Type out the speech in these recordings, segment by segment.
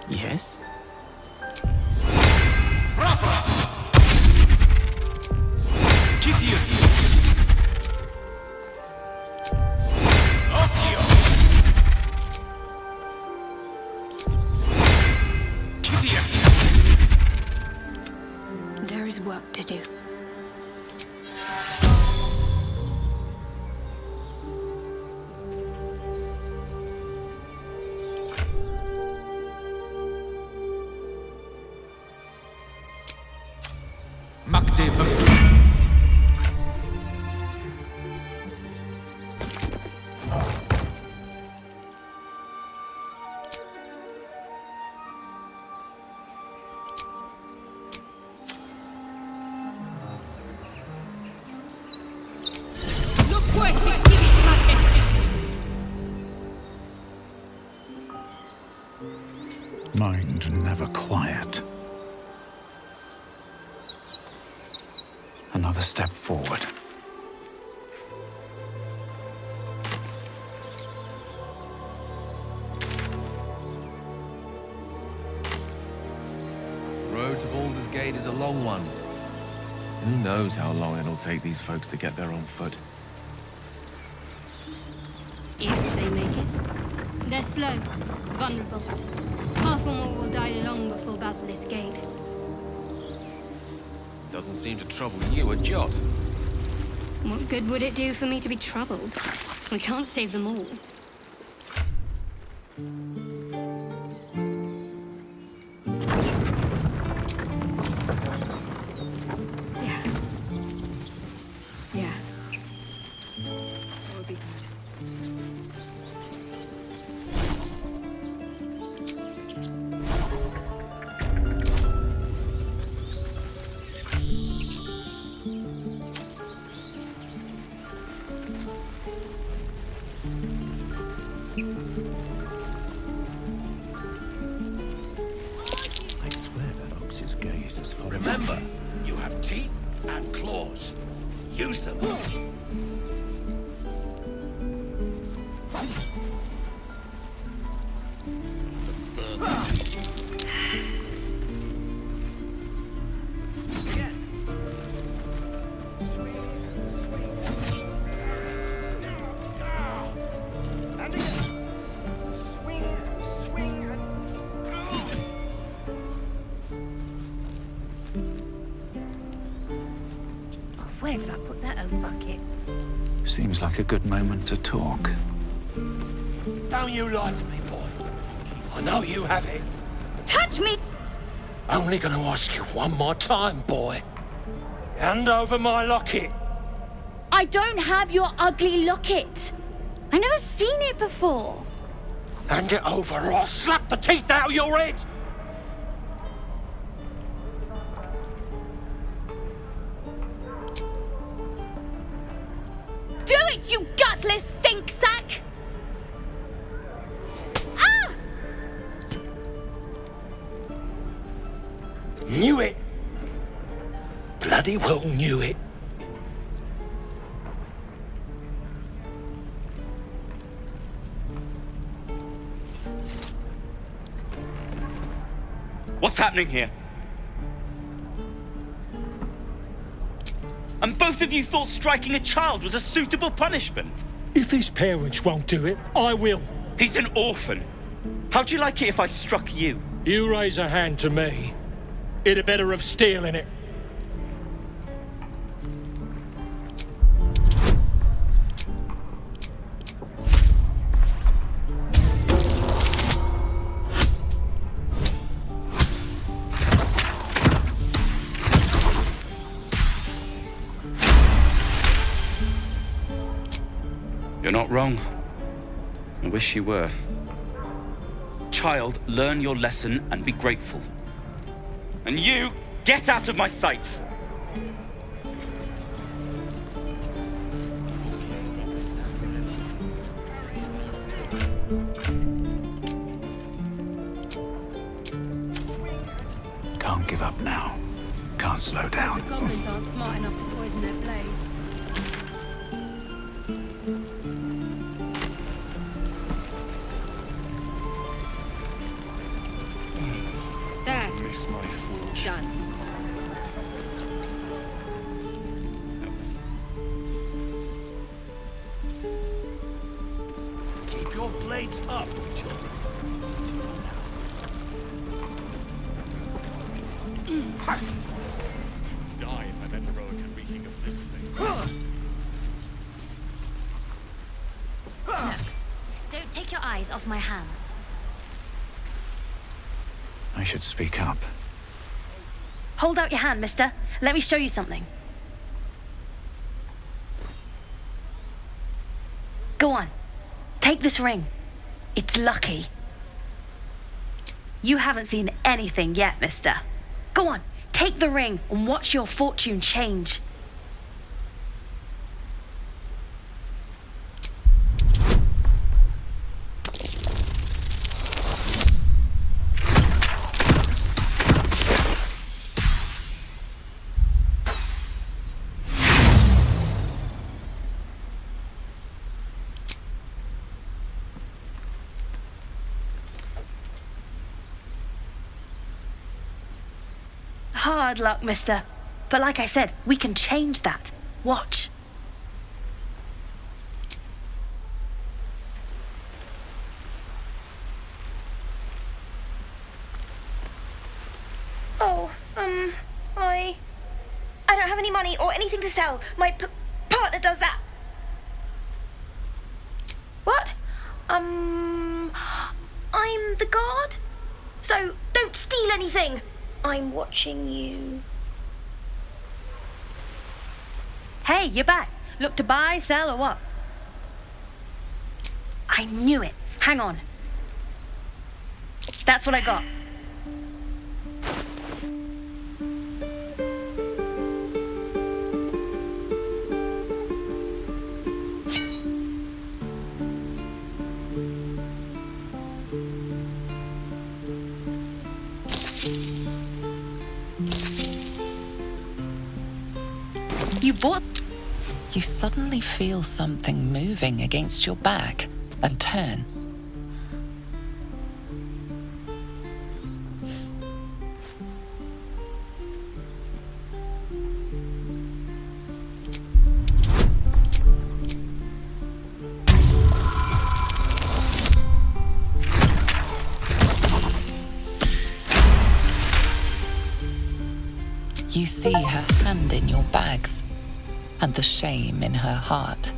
Yes? There is work to do. Mind never quiet. Another step forward. The road to Baldur's Gate is a long one. Who knows how long it'll take these folks to get there on foot. If they make it. They're slow, vulnerable. Half or more will die long before Basilisk Gate. Doesn't seem to trouble you a jot. What good would it do for me to be troubled? We can't save them all. Yeah. Yeah. That would be good. I swear that ox's gaze is following. Remember, you have teeth and claws. Use them. Where did I put that old bucket? Seems like a good moment to talk. Don't you lie to me, boy. I know you have it. Touch me! Only gonna ask you one more time, boy. Hand over my locket. I don't have your ugly locket. I never seen it before. Hand it over or I'll slap the teeth out of your head. Do it, you gutless stink sack! Ah! Knew it. Bloody well knew it. What's happening here? And both of you thought striking a child was a suitable punishment? If his parents won't do it, I will. He's an orphan. How'd you like it if I struck you? You raise a hand to me, it'd a better of steel in it. You're not wrong. I wish you were. Child, learn your lesson and be grateful. And you, get out of my sight! Can't give up now. Can't slow down. The goblins aren't smart enough to poison their blades. grace my forge. Done. Keep your blades up, children. Die if I've ever a reeking of this place. Don't take your eyes off my hands. I should speak up. Hold out your hand, mister. Let me show you something. Go on. Take this ring. It's lucky. You haven't seen anything yet, mister. Go on. Take the ring and watch your fortune change. Hard luck, mister. But like I said, we can change that. Watch. Oh, I don't have any money or anything to sell. My partner does that. What? I'm the guard. So don't steal anything. I'm watching you. Hey, you're back. Look to buy, sell, or what? I knew it. Hang on. That's what I got. You bought... You suddenly feel something moving against your back and turn. You see her hand in your bags and the shame in her heart.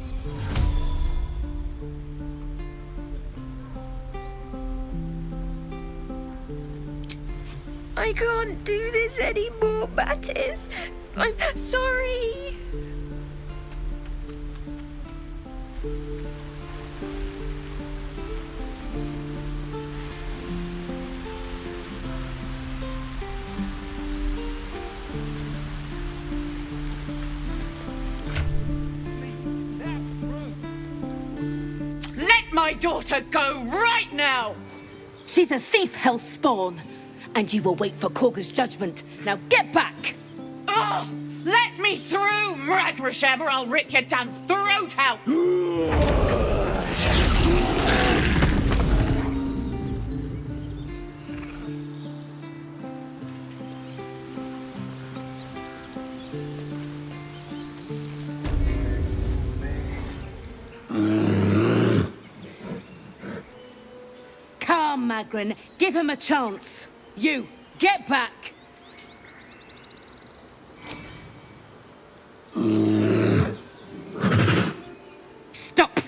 I can't do this anymore, Mattis. I'm sorry. My daughter go right now! She's a thief, hellspawn. And you will wait for Korga's judgment. Now get back! Oh, let me through, Mragrashem, or I'll rip your damn throat out! Magrin, give him a chance. You, get back! Stop!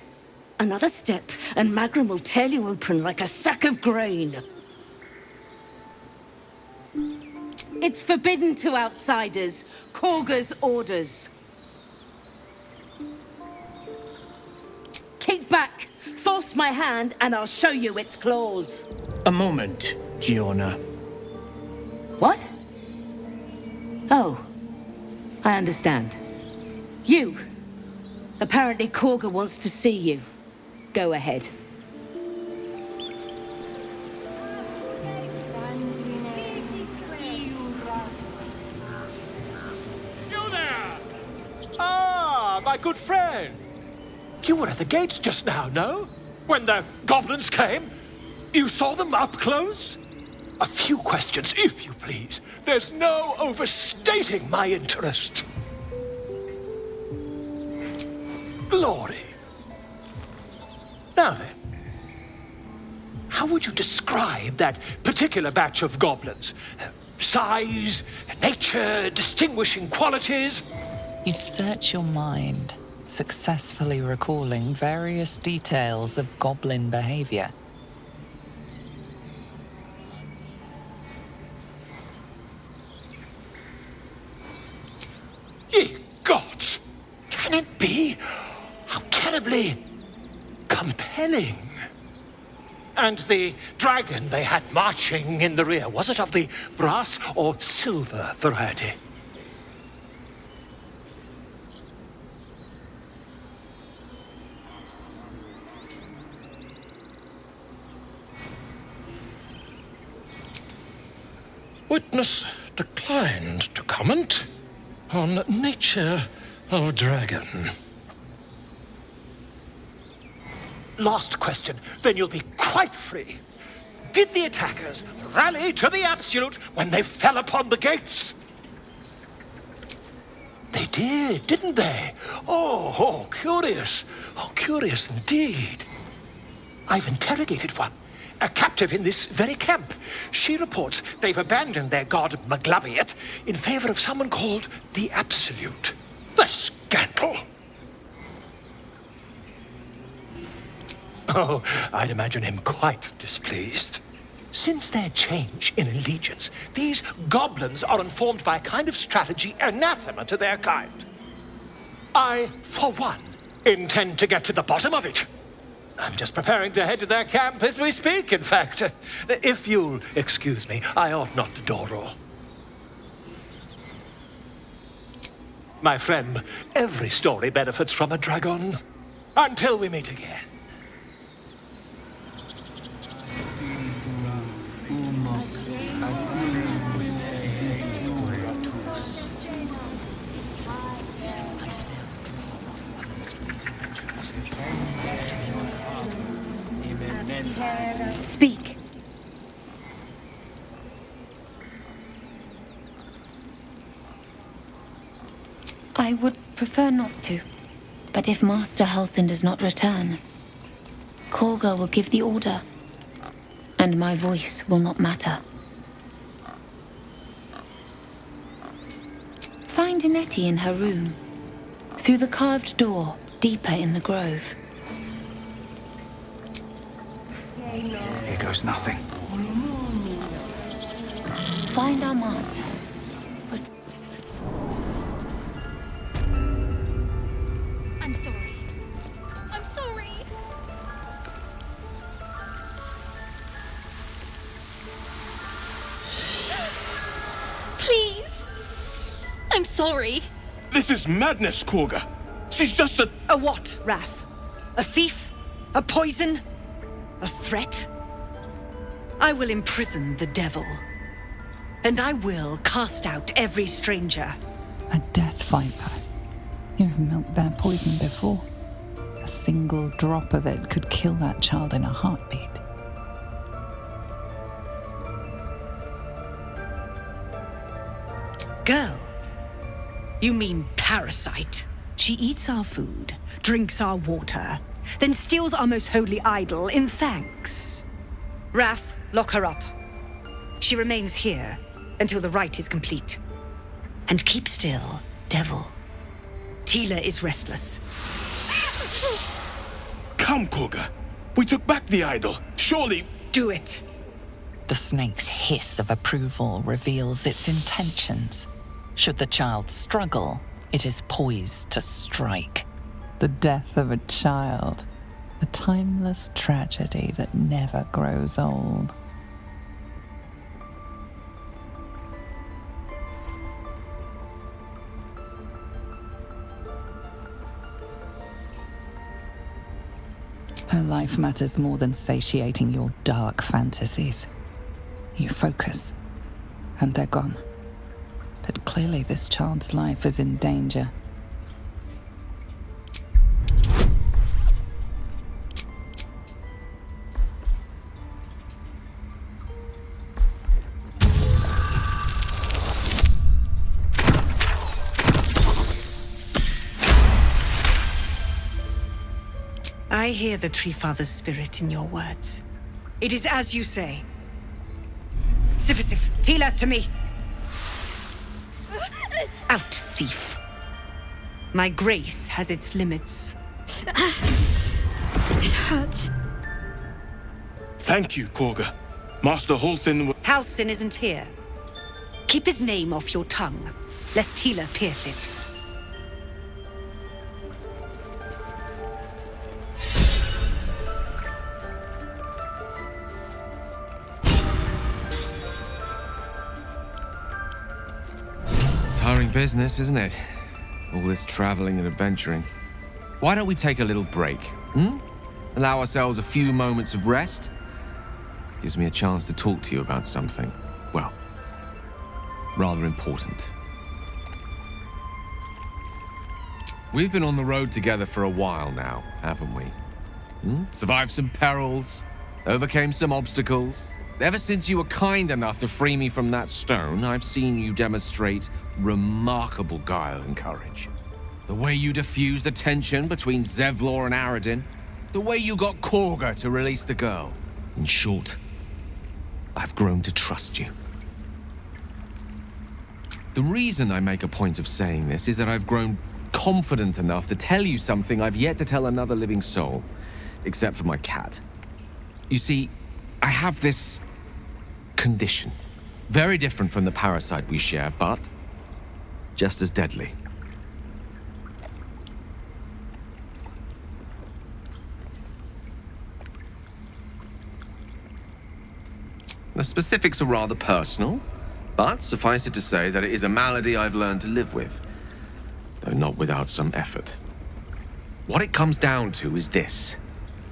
Another step, and Magrin will tear you open like a sack of grain. It's forbidden to outsiders. Korga's orders. Keep back! Force my hand, and I'll show you its claws. A moment, Giona. What? Oh, I understand. You. Apparently Korga wants to see you. Go ahead. You there! Ah, my good friend. You were at the gates just now, no? When the goblins came? You saw them up close? A few questions, if you please. There's no overstating my interest. Glory. Now then, how would you describe that particular batch of goblins? Size, nature, distinguishing qualities? You search your mind, successfully recalling various details of goblin behavior. Ye gods! Can it be? How terribly compelling. And the dragon they had marching in the rear, was it of the brass or silver variety? Witness declined to comment on nature of dragon. Last question, then you'll be quite free. Did the attackers rally to the absolute when they fell upon the gates? They did, didn't they? Oh, curious. Oh, curious indeed. I've interrogated one, a captive in this very camp. She reports they've abandoned their god Maglabiet in favor of someone called the Absolute. The scandal! Oh, I'd imagine him quite displeased. Since their change in allegiance, these goblins are informed by a kind of strategy anathema to their kind. I, for one, intend to get to the bottom of it. I'm just preparing to head to their camp as we speak, in fact. If you'll excuse me, I ought not to dawdle. My friend, every story benefits from a dragon. Until we meet again. Speak. I would prefer not to, but if Master Halsin does not return, Korga will give the order, and my voice will not matter. Find Nettie in her room, through the carved door, deeper in the grove. Here goes nothing. Find our master, but... I'm sorry. I'm sorry. Please. I'm sorry. This is madness, Korga. She's just a... A what, Wrath? A thief? A poison? A threat? I will imprison the devil. And I will cast out every stranger. A death viper. You've milked their poison before. A single drop of it could kill that child in a heartbeat. Girl? You mean parasite? She eats our food, drinks our water, then steals our most holy idol in thanks. Wrath, lock her up. She remains here until the rite is complete. And keep still, devil. Tila is restless. Come, Korga. We took back the idol. Surely... Do it. The snake's hiss of approval reveals its intentions. Should the child struggle, it is poised to strike. The death of a child. A timeless tragedy that never grows old. Her life matters more than satiating your dark fantasies. You focus, and they're gone. But clearly this child's life is in danger. I hear the Tree Father's spirit in your words. It is as you say. Sifisif, Tila, to me! Out, thief. My grace has its limits. It hurts. Thank you, Korga. Master Halsin... Halsin isn't here. Keep his name off your tongue, lest Tila pierce it. Tiring business, isn't it? All this traveling and adventuring. Why don't we take a little break, Allow ourselves a few moments of rest? Gives me a chance to talk to you about something, well, rather important. We've been on the road together for a while now, haven't we? Survived some perils, overcame some obstacles. Ever since you were kind enough to free me from that stone, I've seen you demonstrate remarkable guile and courage. The way you diffused the tension between Zevlor and Aradin. The way you got Korga to release the girl. In short, I've grown to trust you. The reason I make a point of saying this is that I've grown confident enough to tell you something I've yet to tell another living soul, except for my cat. You see, I have this condition. Very different from the parasite we share, but just as deadly. The specifics are rather personal, but suffice it to say that it is a malady I've learned to live with, though not without some effort. What it comes down to is this.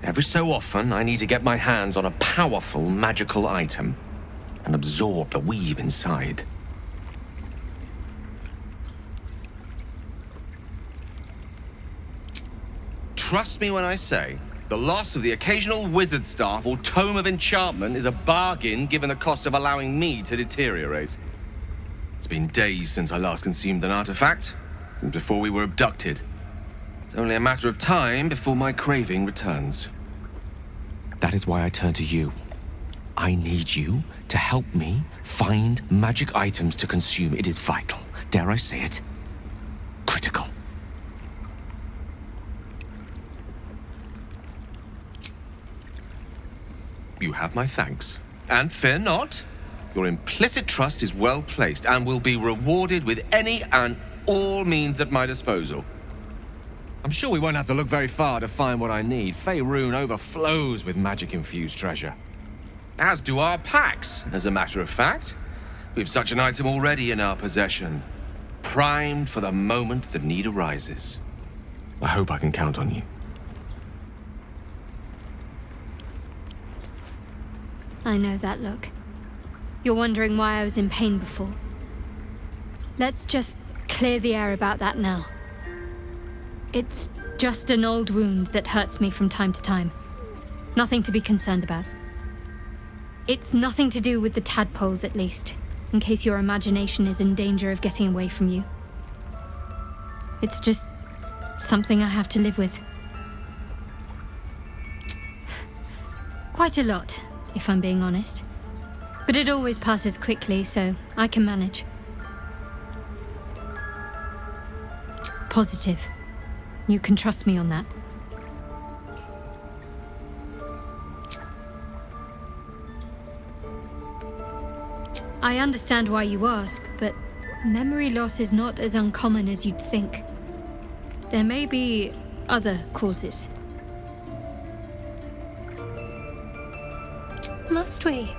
Every so often, I need to get my hands on a powerful magical item and absorb the weave inside. Trust me when I say, the loss of the occasional wizard staff or tome of enchantment is a bargain given the cost of allowing me to deteriorate. It's been days since I last consumed an artifact, since before we were abducted. It's only a matter of time before my craving returns. That is why I turn to you. I need you to help me find magic items to consume. It is vital. Dare I say it? Critical. You have my thanks. And fear not, your implicit trust is well placed and will be rewarded with any and all means at my disposal. I'm sure we won't have to look very far to find what I need. Faerun overflows with magic-infused treasure. As do our packs, as a matter of fact. We've such an item already in our possession, primed for the moment the need arises. I hope I can count on you. I know that look. You're wondering why I was in pain before. Let's just clear the air about that now. It's just an old wound that hurts me from time to time. Nothing to be concerned about. It's nothing to do with the tadpoles, at least, in case your imagination is in danger of getting away from you. It's just something I have to live with. Quite a lot, if I'm being honest. But it always passes quickly, so I can manage. Positive. You can trust me on that. I understand why you ask, but memory loss is not as uncommon as you'd think. There may be other causes. Must we?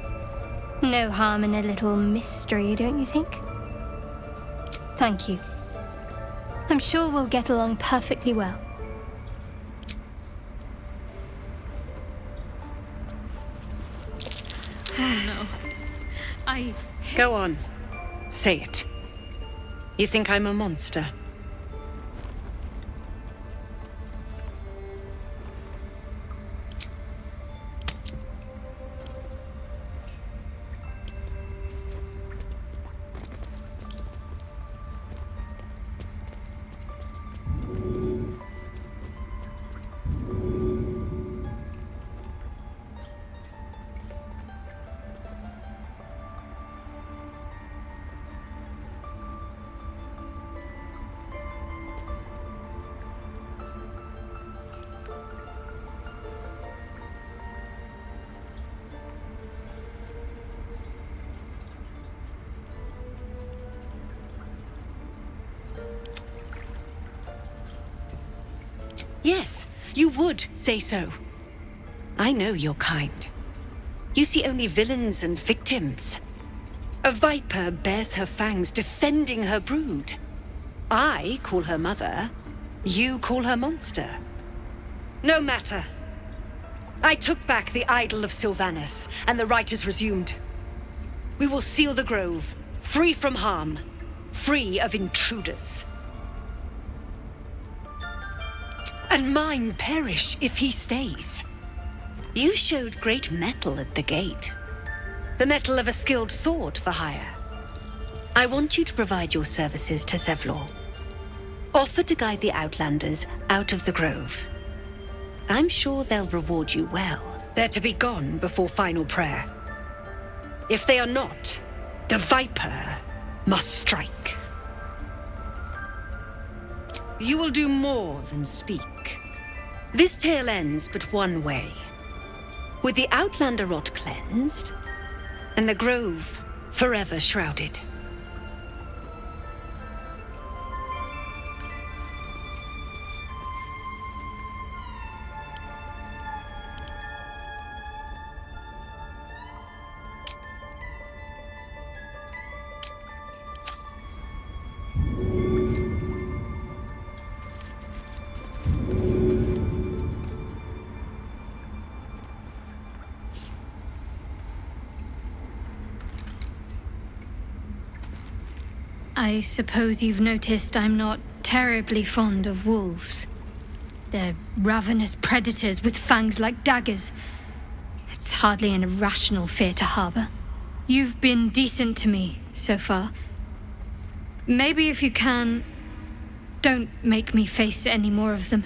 No harm in a little mystery, don't you think? Thank you. I'm sure we'll get along perfectly well. Oh no. Go on. Say it. You think I'm a monster? Yes, you would say so. I know your kind. You see only villains and victims. A viper bears her fangs defending her brood. I call her mother. You call her monster. No matter. I took back the idol of Sylvanus, and the rite is resumed. We will seal the grove, free from harm, free of intruders. And mine perish if he stays. You showed great mettle at the gate. The mettle of a skilled sword for hire. I want you to provide your services to Zevlor. Offer to guide the Outlanders out of the grove. I'm sure they'll reward you well. They're to be gone before final prayer. If they are not, the Viper must strike. You will do more than speak. This tale ends but one way. With the Outlander rot cleansed, and the grove forever shrouded. I suppose you've noticed I'm not terribly fond of wolves. They're ravenous predators with fangs like daggers. It's hardly an irrational fear to harbor. You've been decent to me so far. Maybe if you can, don't make me face any more of them.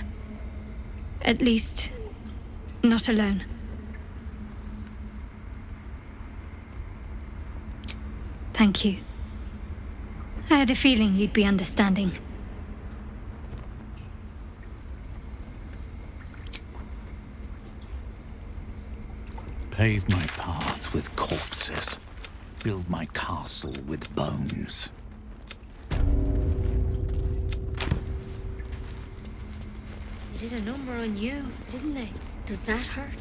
At least, not alone. Thank you. I had a feeling you'd be understanding. Pave my path with corpses. Build my castle with bones. They did a number on you, didn't they? Does that hurt?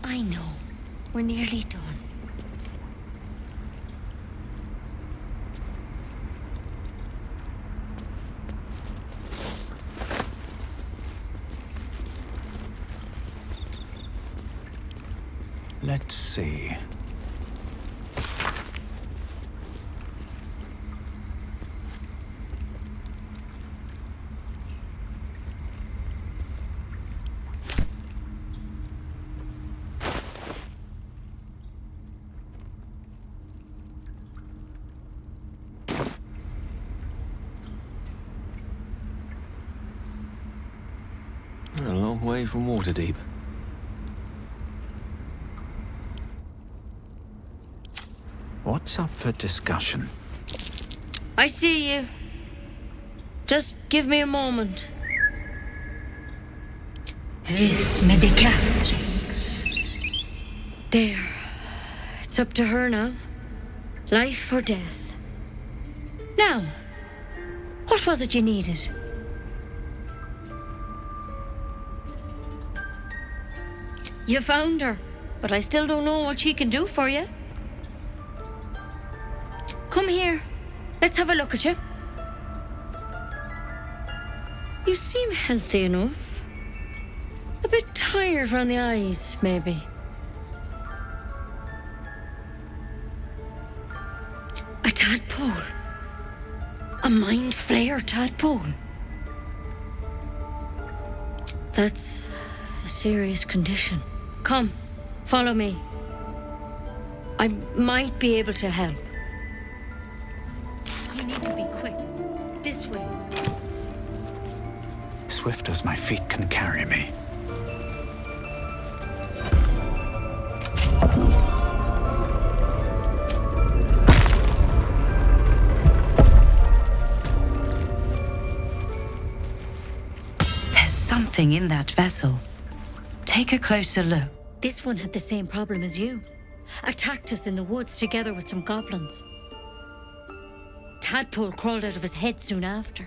I know. We're nearly done. Let's see. We're a long way from Waterdeep. What's up for discussion? I see you. Just give me a moment. Vis medicatrix. There. It's up to her now. Life or death. Now, what was it you needed? You found her, but I still don't know what she can do for you. Come here. Let's have a look at you. You seem healthy enough. A bit tired round the eyes, maybe. A tadpole. A mind flayer tadpole. That's a serious condition. Come, follow me. I might be able to help. You need to be quick. This way. Swift as my feet can carry me. There's something in that vessel. Take a closer look. This one had the same problem as you. Attacked us in the woods together with some goblins. tadpole crawled out of his head soon after.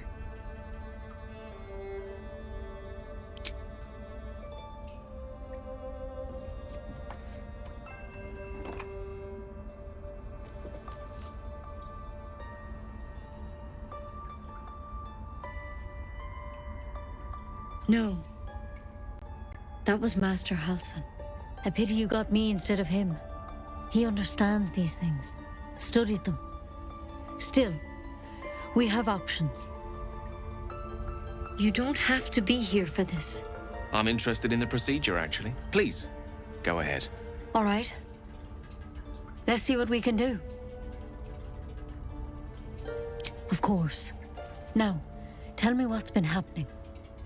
No. That was Master Halsin. I pity you got me instead of him. He understands these things, studied them. Still, we have options. You don't have to be here for this. I'm interested in the procedure, actually. Please, go ahead. All right. Let's see what we can do. Of course. Now, tell me what's been happening.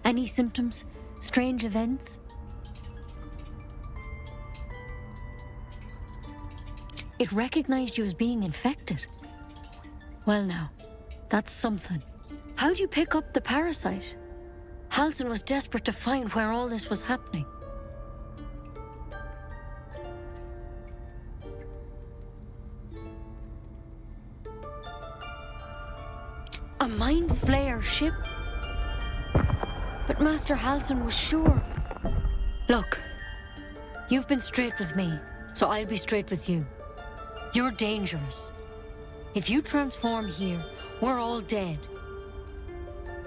Any symptoms? Strange events? It recognized you as being infected. Well now, that's something. How'd you pick up the parasite? Halsin was desperate to find where all this was happening. A mind flayer ship? But Master Halsin was sure. Look, you've been straight with me, so I'll be straight with you. You're dangerous. If you transform here, we're all dead.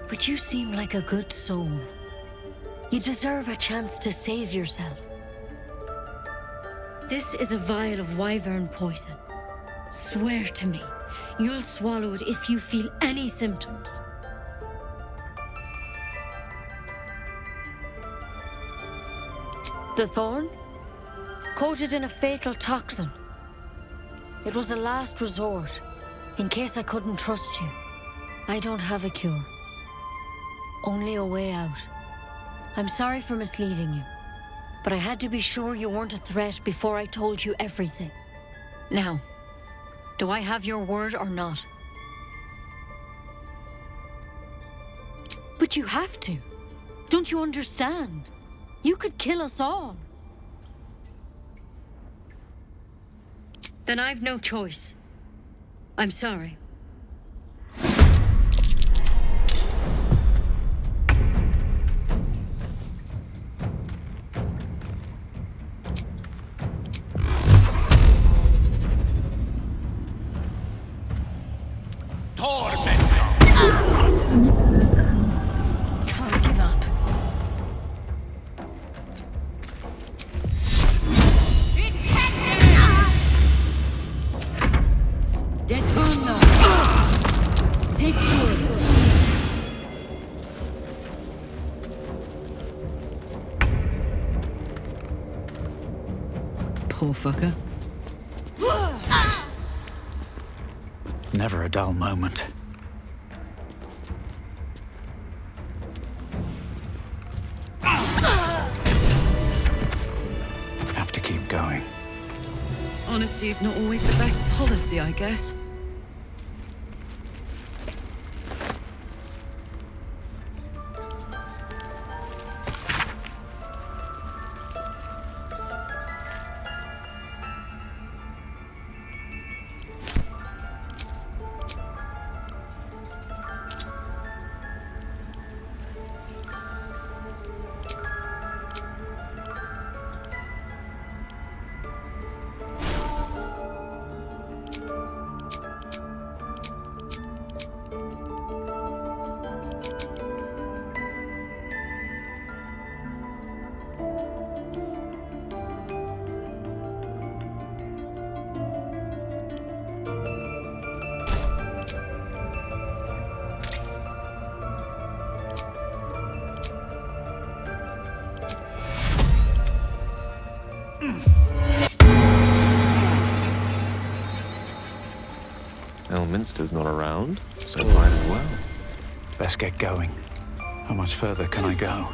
But you seem like a good soul. You deserve a chance to save yourself. This is a vial of wyvern poison. Swear to me, you'll swallow it if you feel any symptoms. The thorn? Coated in a fatal toxin. It was a last resort, in case I couldn't trust you. I don't have a cure. Only a way out. I'm sorry for misleading you, but I had to be sure you weren't a threat before I told you everything. Now, do I have your word or not? But you have to. Don't you understand? You could kill us all. Then I've no choice. I'm sorry. Can't give up. Detonno! Take two. Poor fucker. Never a dull moment. Have to keep going. Honesty's not always the best policy, I guess. Elminster's not around, so might as well. Best get going. How much further can I go?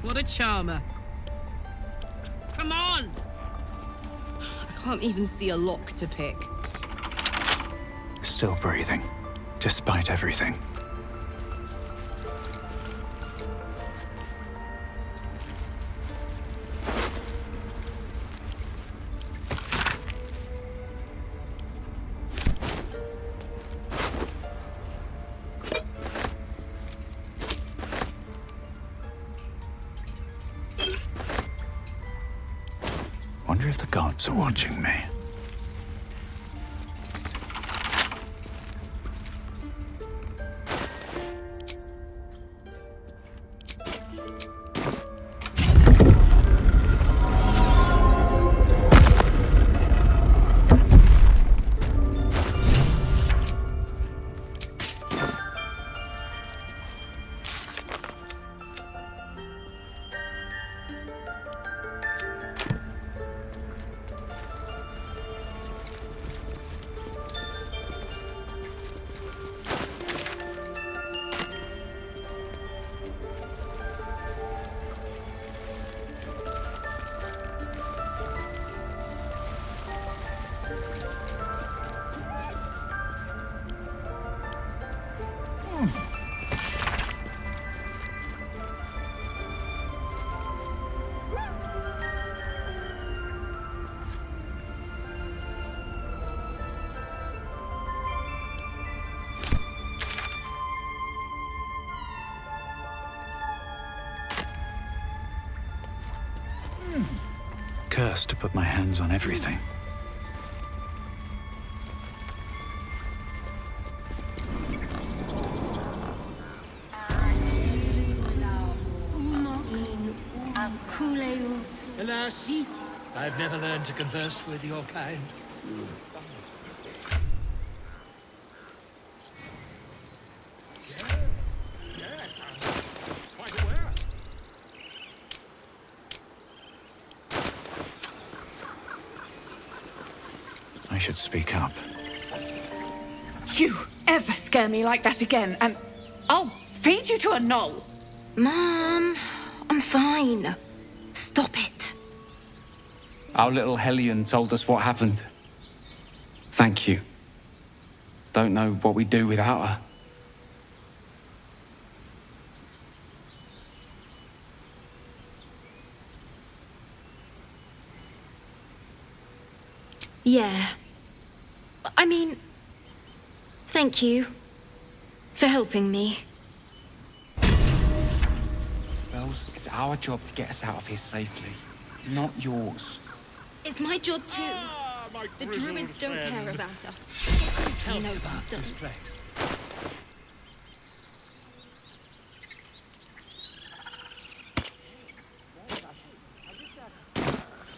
What a charmer. can't even see a lock to pick. Still breathing, despite everything. Wonder if the gods are watching me. Cursed to put my hands on everything. Alas, I've never learned to converse with your kind. I should speak up. You ever scare me like that again, and I'll feed you to a knoll. Mom, I'm fine. Stop it. Our little Hellion told us what happened. Thank you. Don't know what we'd do without her. Yeah. I mean, thank you for helping me. Bells, it's our job to get us out of here safely, not yours. It's my job too. The druids don't care about us. Tell You know me who about does. this place.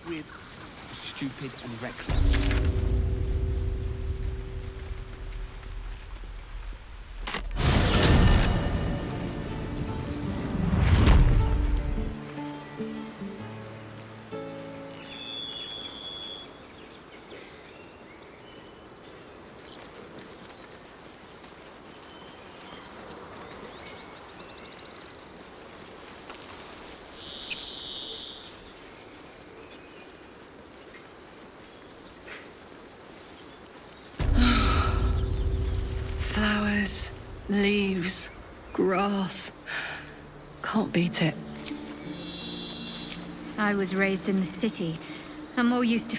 We're stupid and reckless. Flowers, leaves, grass. Can't beat it. I was raised in the city. I'm more used to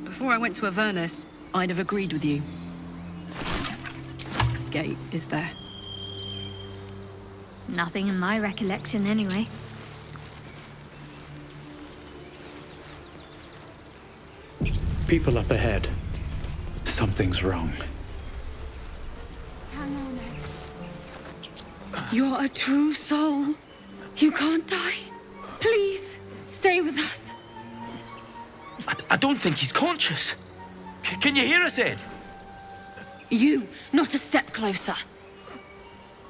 Before I went to Avernus, I'd have agreed with you. Gate is there. nothing in my recollection anyway. People up ahead. Something's wrong. Hang on, Ed. You're a true soul. You can't die. Please, stay with us. I don't think he's conscious. Can you hear us, Ed? You, not a step closer.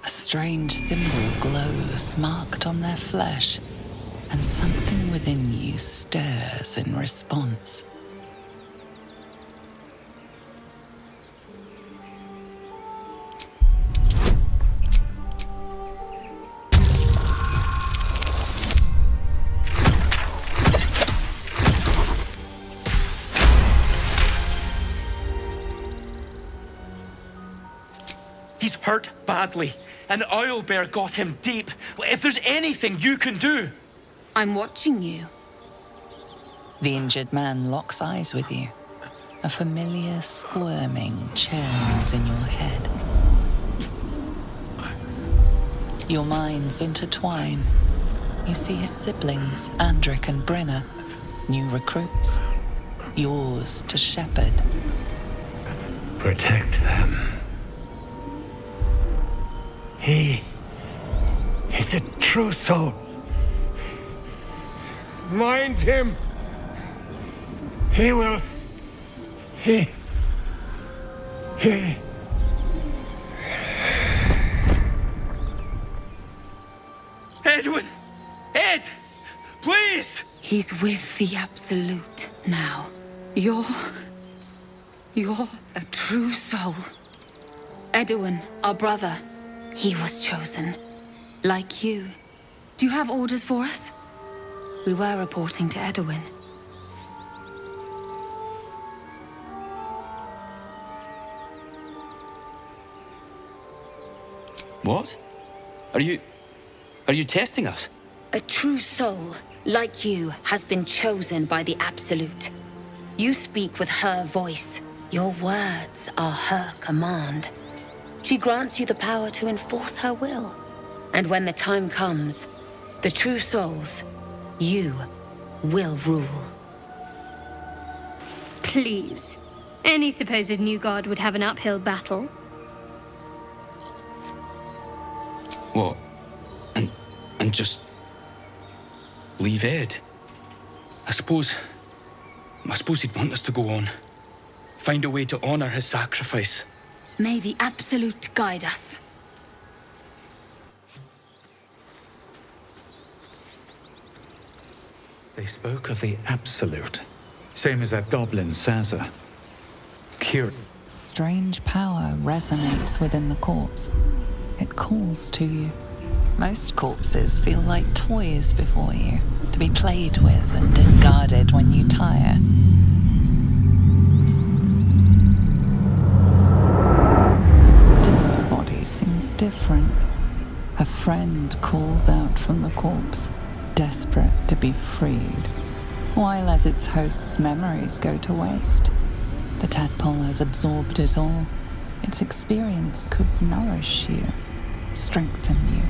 A strange symbol glows, marked on their flesh, and something within you stirs in response. He's hurt badly, and Owlbear got him deep. If there's anything you can do... I'm watching you. The injured man locks eyes with you. A familiar squirming churns in your head. Your minds intertwine. You see his siblings, Andric and Brenna, new recruits, yours to shepherd. Protect them. He is a true soul. Mind him. He will... He... Edwin! Ed! Please! He's with the Absolute now. You're a true soul. Edwin, our brother, he was chosen. Like you. Do you have orders for us? We were reporting to Edwin. What? Are you testing us? A true soul, like you, has been chosen by the Absolute. You speak with her voice. Your words are her command. She grants you the power to enforce her will. And when the time comes, the true souls, you will rule. Please. Any supposed new god would have an uphill battle. What? And just... leave Ed? I suppose he'd want us to go on. Find a way to honor his sacrifice. May the Absolute guide us. They spoke of the Absolute. Same as that goblin, Saza. Strange power resonates within the corpse. It calls to you. Most corpses feel like toys before you, to be played with and discarded when you tire. This body seems different. A friend calls out from the corpse, desperate to be freed. Why let its host's memories go to waste? The tadpole has absorbed it all. Its experience could nourish you, strengthen you.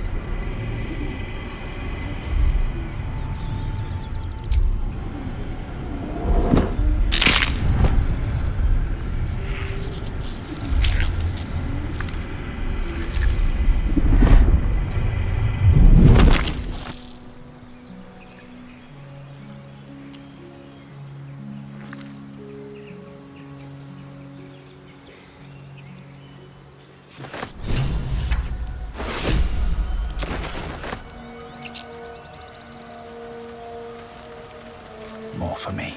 More for me.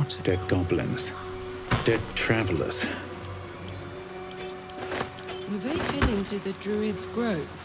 Perhaps dead goblins. Dead travelers. Were they heading to the Druid's Grove?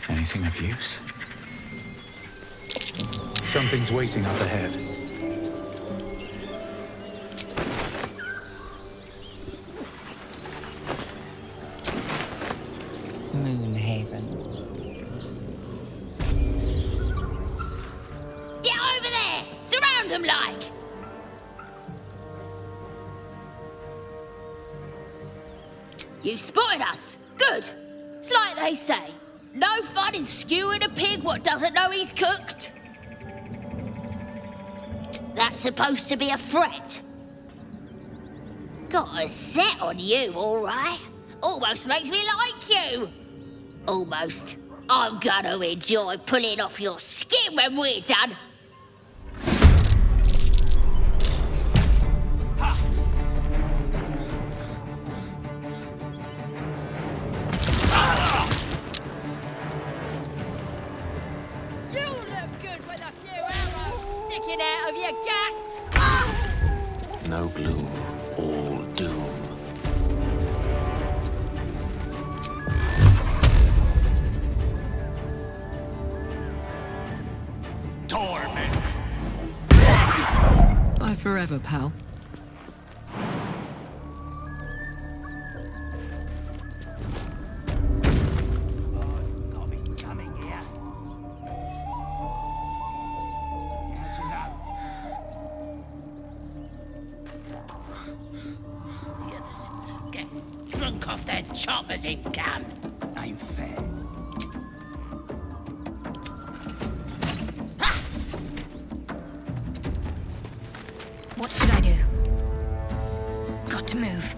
Anything of use? Something's waiting up ahead. Moonhaven. Get over there! Surround them like! You spotted us! Good! It's like they say. No fun in skewing a pig what doesn't know he's cooked. That's supposed to be a threat. Got a set on you, all right. Almost makes me like you. Almost. I'm gonna enjoy pulling off your skin when we're done. Out of your guts! No gloom, all doom. Torment! Bye forever, pal. Drunk off their choppers in camp. I'm fair. What should I do? Got to move.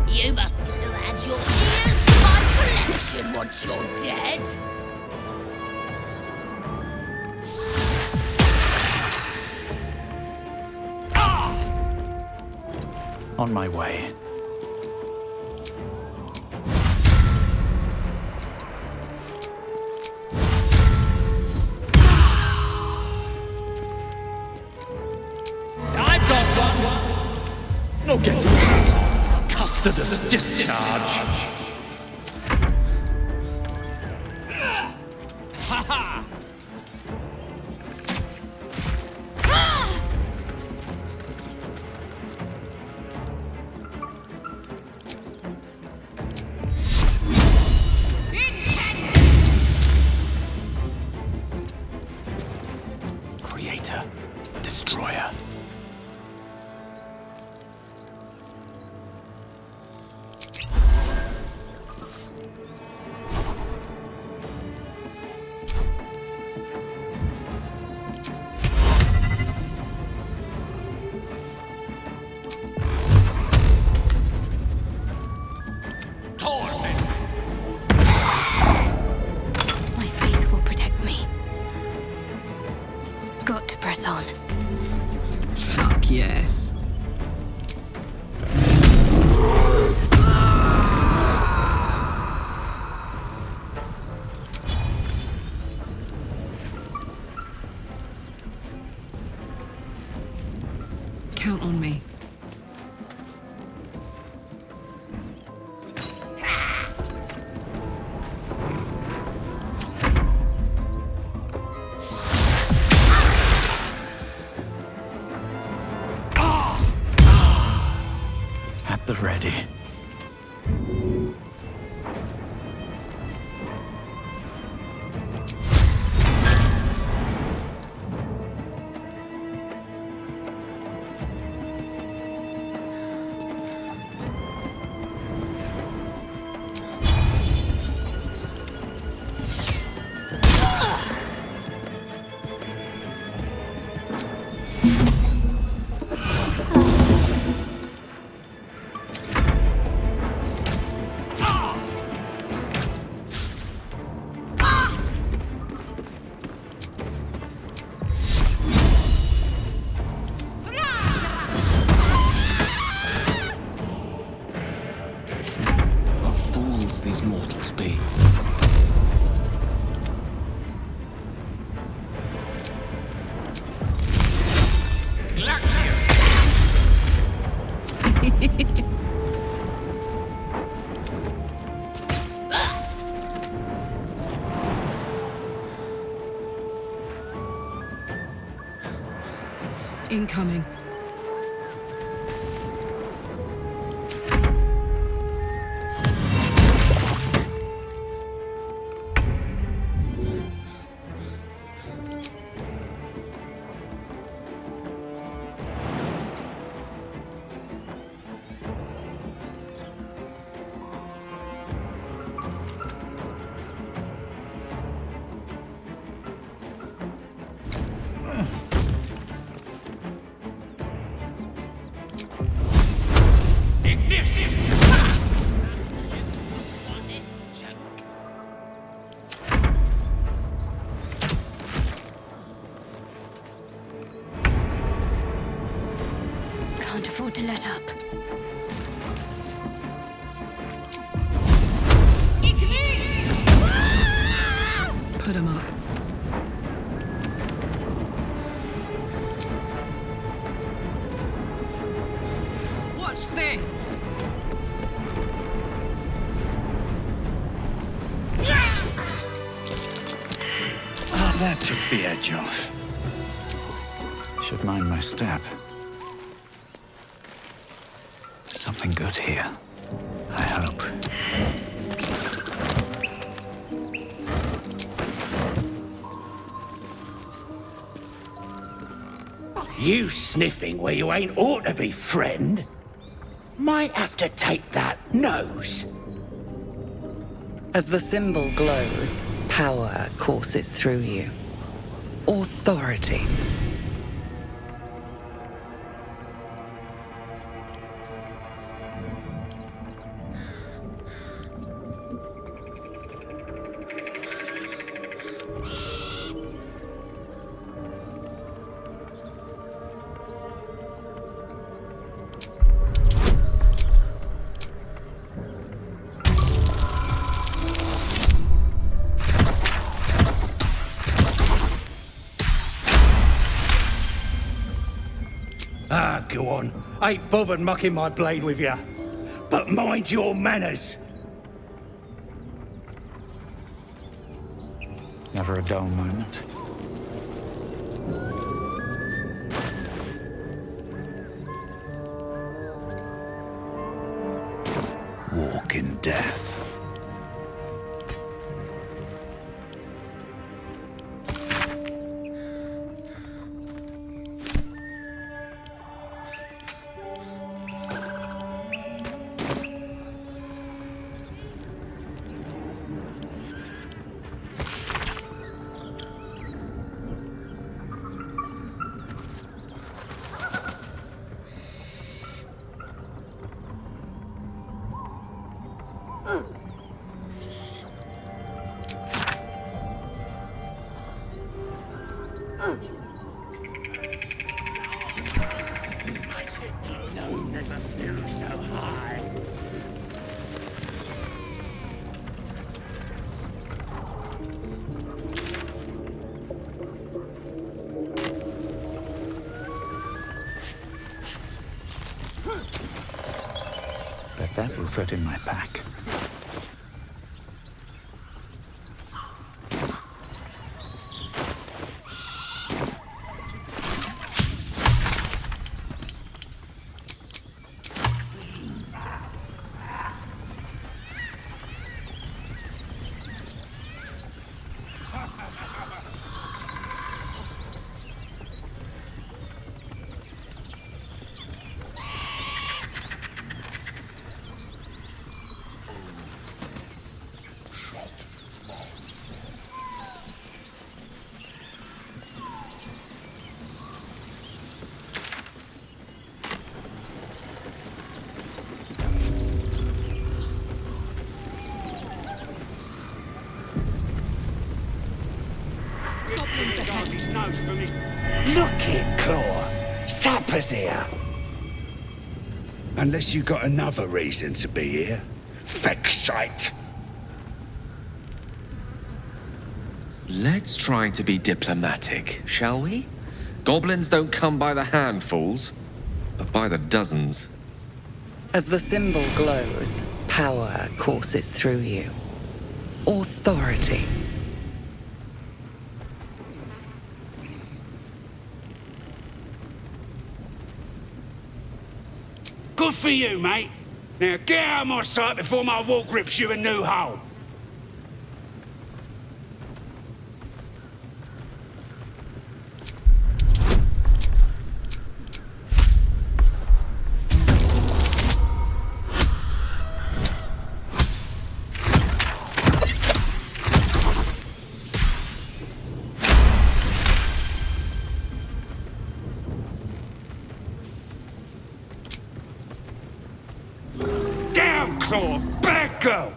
You must have had your ears to my collection once you're dead. On my way. I've got one! No, get Custodus discharge! Ha ha! Creator, destroyer. at the ready. These mortals be. Incoming. Can't afford to let up. Put him up. Watch this! Ah, that took the edge off. Should mind my step. Something good here, I hope. You sniffing where you ain't ought to be, friend? Might have to take that nose. As the symbol glows, power courses through you. Authority. Ah, go on. Ain't bothered mucking my blade with you. But mind your manners. Never a dull moment. Walk in death. Bet that will fit in my pack. goes for me. Look it, Claw. Sapper's here. Unless you got another reason to be here. Fexite. Let's try to be diplomatic, shall we? Goblins don't come by the handfuls, but by the dozens. As the symbol glows, power courses through you. Authority. Good for you, mate. Now get out of my sight before my walk rips you a new hole. Bad girl!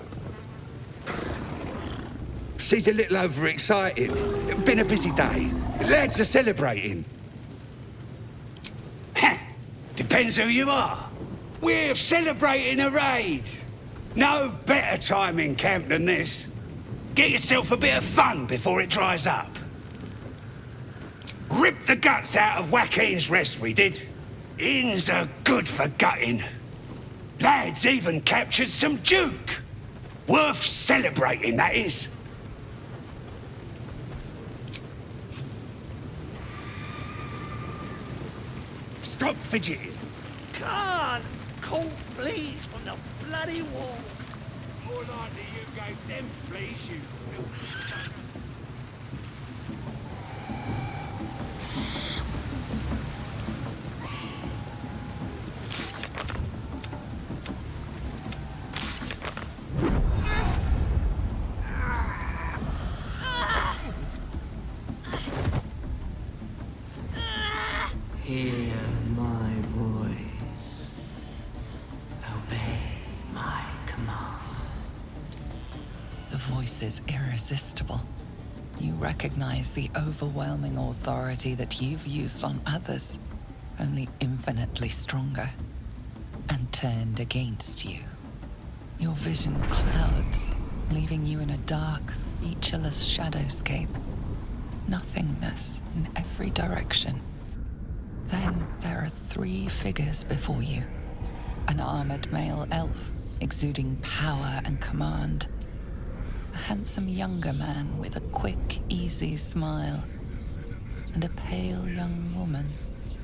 She's a little overexcited. Been a busy day. Lads are celebrating. Depends who you are. We're celebrating a raid. No better time in camp than this. Get yourself a bit of fun before it dries up. Rip the guts out of Joaquin's rest, we did. Inns are good for gutting. Lads even captured some Duke. Worth celebrating, that is. Stop fidgeting. Can't cold fleas from the bloody wall. More likely you gave them fleas, you filthy sucker. Hear my voice. Obey my command. The voice is irresistible. You recognize the overwhelming authority that you've used on others, only infinitely stronger, and turned against you. Your vision clouds, leaving you in a dark, featureless shadowscape. Nothingness in every direction. Then there are 3 figures before you. An armored male elf, exuding power and command. A handsome younger man with a quick, easy smile. And a pale young woman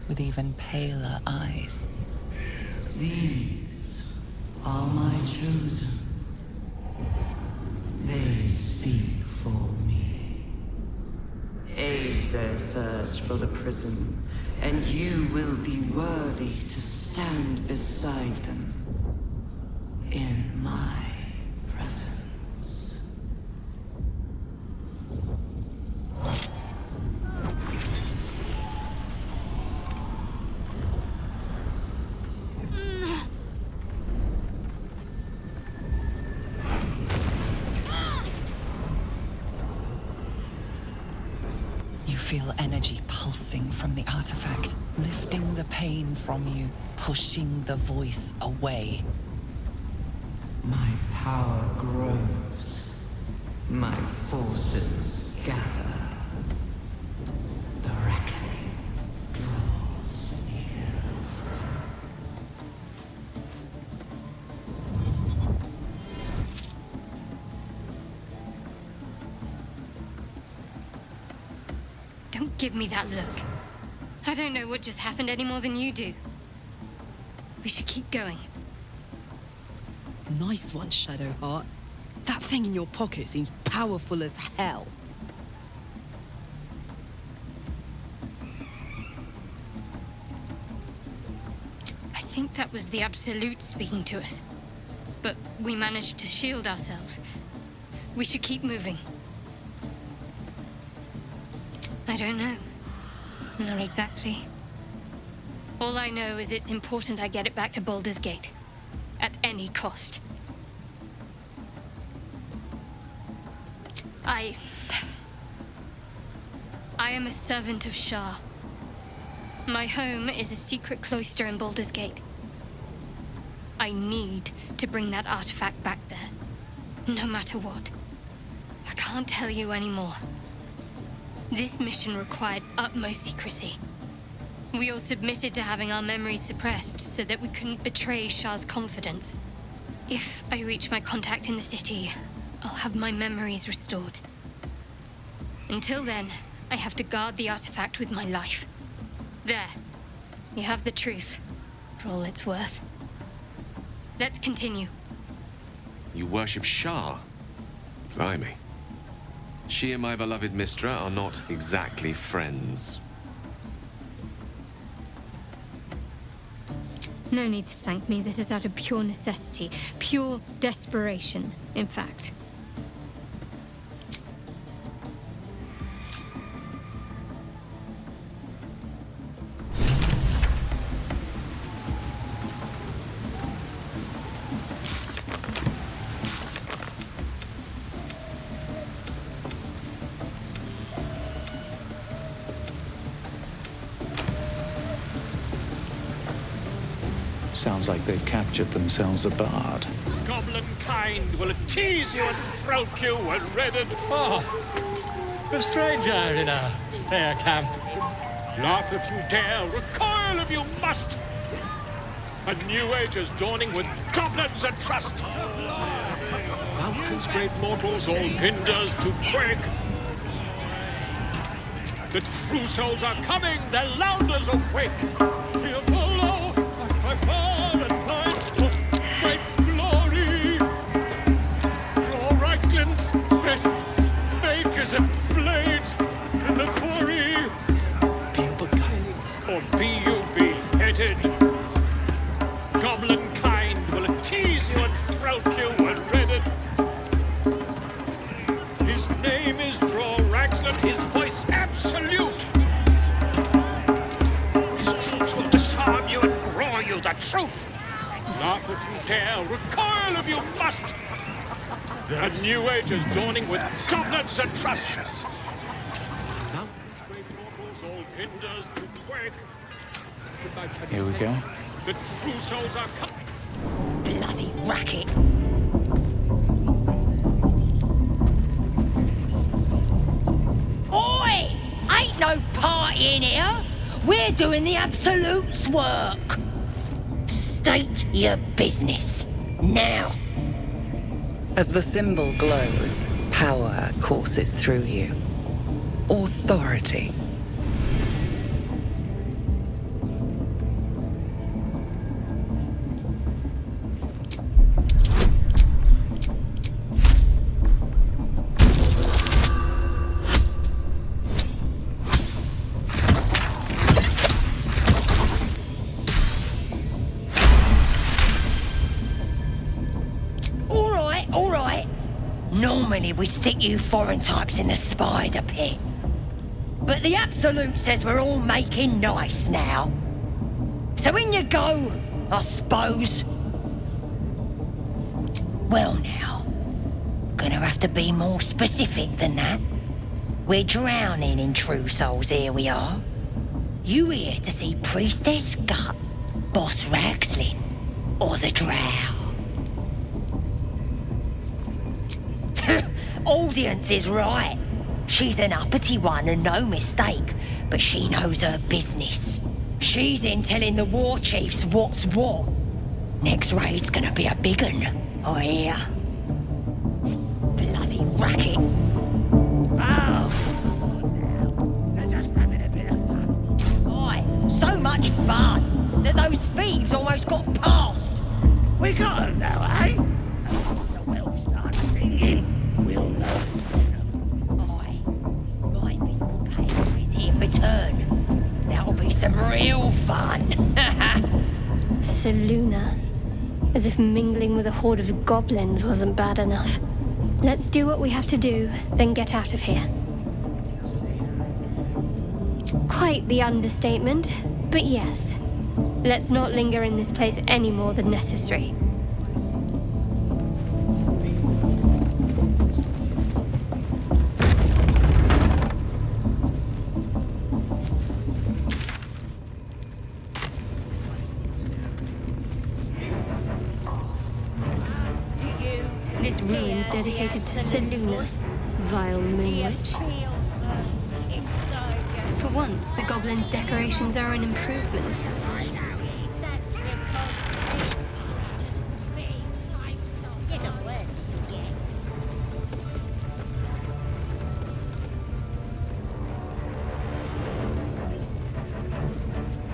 with even paler eyes. These are my chosen. They speak for me. Aid their search for the prison, and you will be worthy to stand beside them in my presence. You feel energy pulsing from the artifact, lifting the pain from you, pushing the voice away. My power grows. My forces gather. The reckoning draws near. Don't give me that look. I don't know what just happened any more than you do. We should keep going. Nice one, Shadowheart. That thing in your pocket seems powerful as hell. I think that was the Absolute speaking to us. But we managed to shield ourselves. We should keep moving. I don't know. Not exactly. All I know is it's important I get it back to Baldur's Gate. At any cost. I am a servant of Shah. My home is a secret cloister in Baldur's Gate. I need to bring that artifact back there, no matter what. I can't tell you anymore. This mission required utmost secrecy. We all submitted to having our memories suppressed so that we couldn't betray Shah's confidence. If I reach my contact in the city, I'll have my memories restored. Until then, I have to guard the artifact with my life. There. You have the truth, for all it's worth. Let's continue. You worship Shah? Blimey. She and my beloved Mistra are not exactly friends. No need to thank me. This is out of pure necessity. Pure desperation, in fact. Sounds like they've captured themselves a bard. Goblin kind will tease you and throat you when redded. Oh, a stranger in a fair camp. Laugh if you dare, recoil if you must. A new age is dawning with goblins and trust. Mountains, great mortals, all hinders to quake. The true souls are coming, their lounders awake. Here follow, my far and light of great glory. Draw Reichsland's best makers and blades in the quarry. Be you beguiling, or be you beheaded. Goblin kind will tease you and throat you when redded. His name is Draw Reichsland, his voice absolute. His troops will disarm you and grow you the truth. Laugh if you dare, recoil if you must. A new age is dawning with goblins and trust. Here we go. The true souls are coming. Bloody racket. Oi! Ain't no party in here. We're doing the Absolute's work. State your business. Now. As the symbol glows, power courses through you. Authority. All right. Normally we stick you foreign types in the spider pit. But the Absolute says we're all making nice now. So in you go, I suppose. Well now, gonna have to be more specific than that. We're drowning in true souls, here we are. You here to see Priestess Gut, Boss Raxlin, or the Drow? Audience is right. She's an uppity one and no mistake, but she knows her business. She's in telling the war chiefs what's what. Next raid's gonna be a big un, I hear. Bloody racket. Oh. They're just having a bit of fun. Aye, so much fun that those thieves almost got past. We got them now, eh? The whelp starts singing. We'll know. Aye. Right people pay for it in return. That'll be some real fun. Seluna. As if mingling with a horde of goblins wasn't bad enough. Let's do what we have to do, then get out of here. Quite the understatement, but yes. Let's not linger in this place any more than necessary. these ruins dedicated to Seluna, vile moonwitch. For once, the goblins' decorations are an improvement.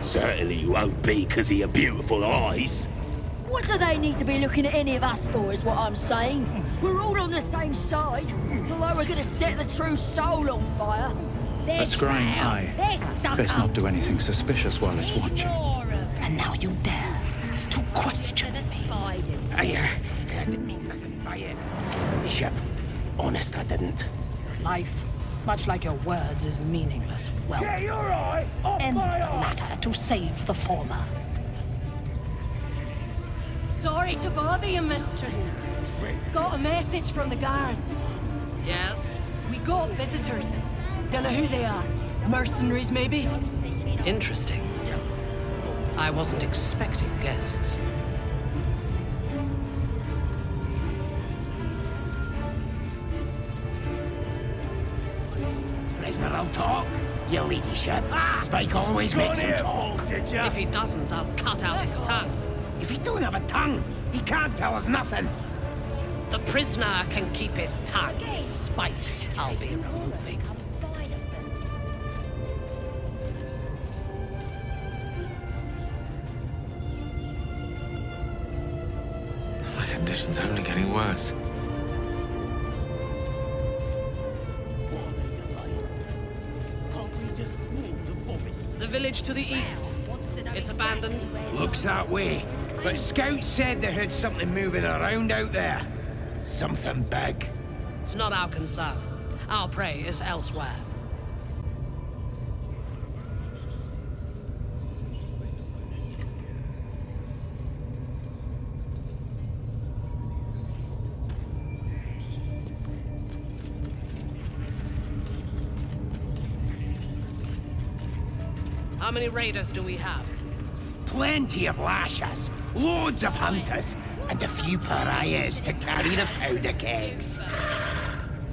Certainly you won't be because of your beautiful eyes. What do they need to be looking at any of us for, is what I'm saying? We're all on the same side. Although we're gonna set the true soul on fire. A scrying eye. Best not do anything suspicious while it's watching. And now you dare to question me. I didn't mean nothing by it. Bishop, honest, I didn't. Life, much like your words, is meaningless. Well, Get your eye off end the my eye! latter to save the former. Sorry to bother you, mistress. Got a message from the guards. Yes? We got visitors. Don't know who they are. Mercenaries, maybe? Interesting. I wasn't expecting guests. Prisoner, I'll talk. Your ladyship. Spike always makes him talk. If he doesn't, I'll cut out his tongue. If he don't have a tongue, he can't tell us nothing. The prisoner can keep his tongue. Spikes I'll be removing. My condition's only getting worse. The village to the east. It's abandoned. Looks that way. But scouts said they heard something moving around out there. Something big. It's not our concern. Our prey is elsewhere. How many raiders do we have? Plenty of lashes, loads of hunters, and a few pariahs to carry the powder kegs.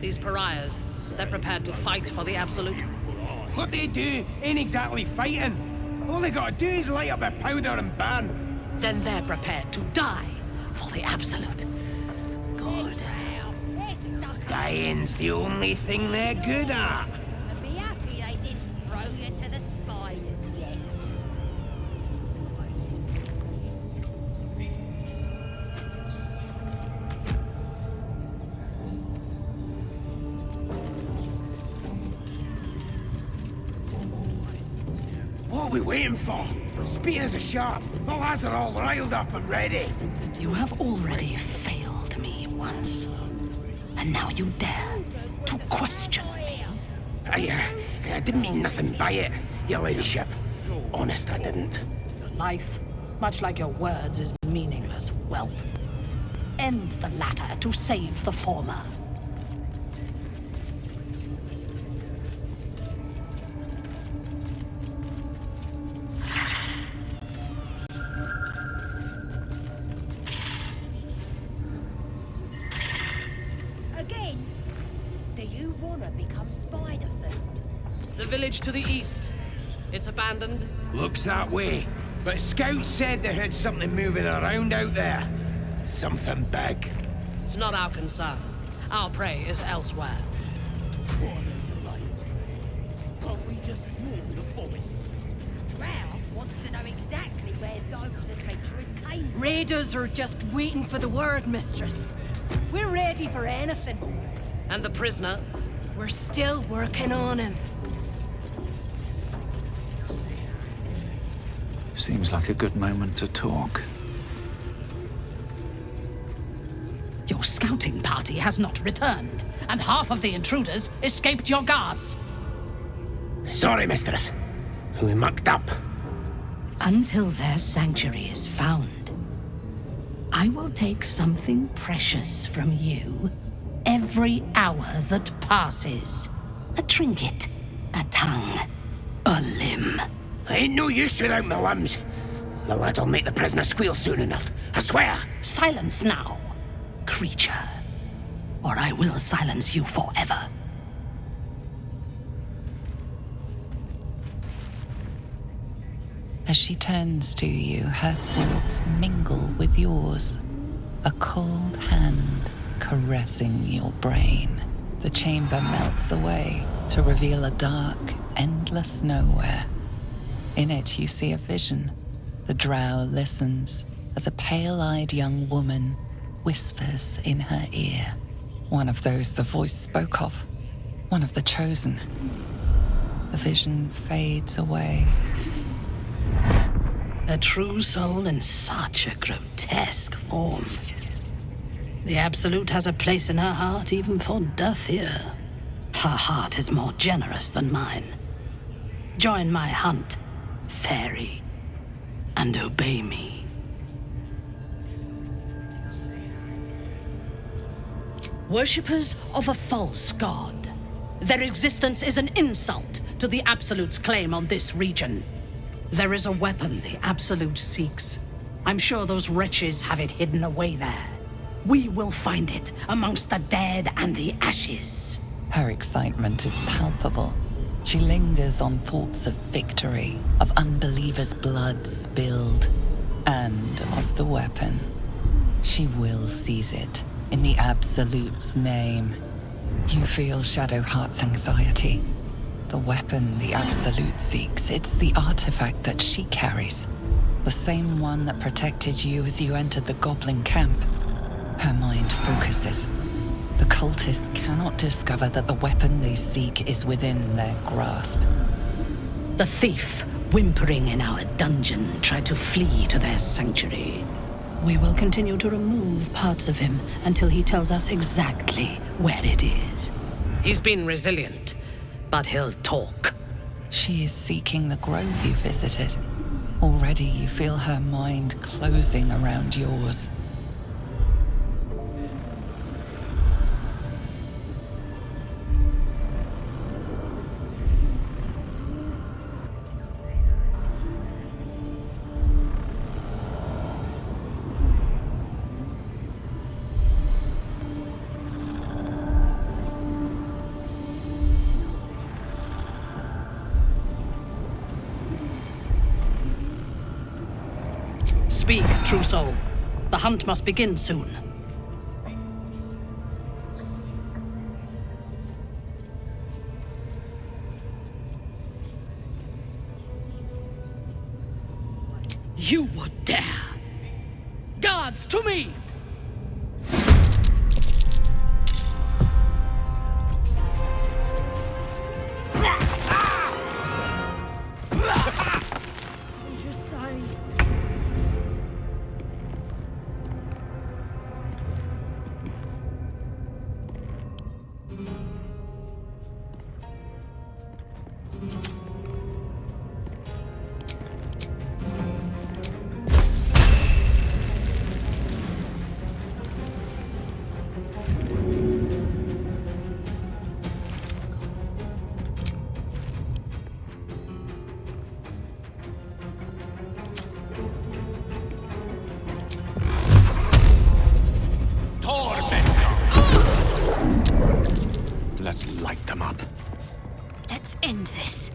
These pariahs, they're prepared to fight for the Absolute. What they do ain't exactly fighting. All they gotta do is light up their powder and burn. Then they're prepared to die for the Absolute. Good. Dying's the only thing they're good at. Be happy they didn't throw you to the spiders yet. What are we waiting for? Spears are sharp. The lads are all riled up and ready. You have already failed me once. And now you dare to question me. I didn't mean nothing by it, your ladyship. Honest, I didn't. Life, much like your words, is meaningless, whelp. End the latter to save the former. Again? Do you want to become spider food? The village to the east. It's abandoned. Looks that way. But scouts said they heard something moving around out there. Something big. It's not our concern. Our prey is elsewhere. Can't we just warn the forest? Drow wants to know exactly where those adventurers came from. Raiders are just waiting for the word, mistress. We're ready for anything. And the prisoner? We're still working on him. Seems like a good moment to talk. Your scouting party has not returned, and half of the intruders escaped your guards. Sorry, mistress. We mucked up. Until their sanctuary is found, I will take something precious from you every hour that passes. A trinket, a tongue, a limb. I ain't no use without my limbs. The lads'll make the prisoner squeal soon enough, I swear. Silence now, creature. or I will silence you forever. As she turns to you, her thoughts mingle with yours. A cold hand caressing your brain. The chamber melts away to reveal a dark, endless nowhere. In it, you see a vision. The drow listens as a pale-eyed young woman whispers in her ear. One of those the voice spoke of. One of the chosen. The vision fades away. A true soul in such a grotesque form. The Absolute has a place in her heart even for Dathir. Her heart is more generous than mine. Join my hunt, fairy, and obey me. Worshippers of a false god. Their existence is an insult to the Absolute's claim on this region. There is a weapon the Absolute seeks. I'm sure those wretches have it hidden away there. We will find it amongst the dead and the ashes. Her excitement is palpable. She lingers on thoughts of victory, of unbelievers' blood spilled, and of the weapon. She will seize it, in the Absolute's name. You feel Shadowheart's anxiety. The weapon the Absolute seeks, it's the artifact that she carries. The same one that protected you as you entered the Goblin camp. Her mind focuses. The cultists cannot discover that the weapon they seek is within their grasp. The thief, whimpering in our dungeon, tried to flee to their sanctuary. We will continue to remove parts of him until he tells us exactly where it is. He's been resilient, but he'll talk. She is seeking the grove you visited. Already you feel her mind closing around yours. Speak, true soul. The hunt must begin soon. You would dare! Guards, to me! Let's light them up. Let's end this.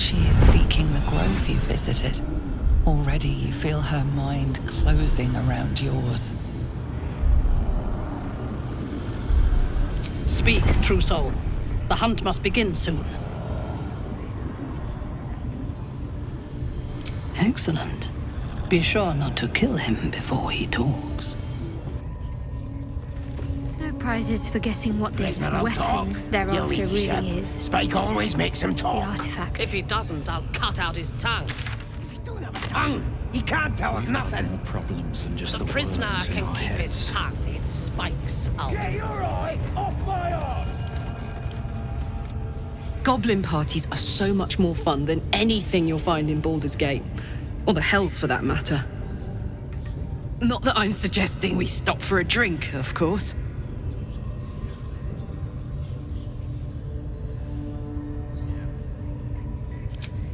She is seeking the grove you visited. Already you feel her mind closing around yours. Speak, true soul. The hunt must begin soon. Excellent. Be sure not to kill him before he talks. No prizes for guessing what this Let weapon talk. they're You'll after need to really shut. is. Spike always makes him The talk. artifact. If he doesn't, I'll cut out his tongue. Tongue! He can't tell us nothing. More problems than just The the prisoner worms in can our keep his heads. tongue. It spikes, I'll Yeah, be you're right. Off my arm. Goblin parties are so much more fun than anything you'll find in Baldur's Gate. Or the Hells, for that matter. Not that I'm suggesting we stop for a drink, of course.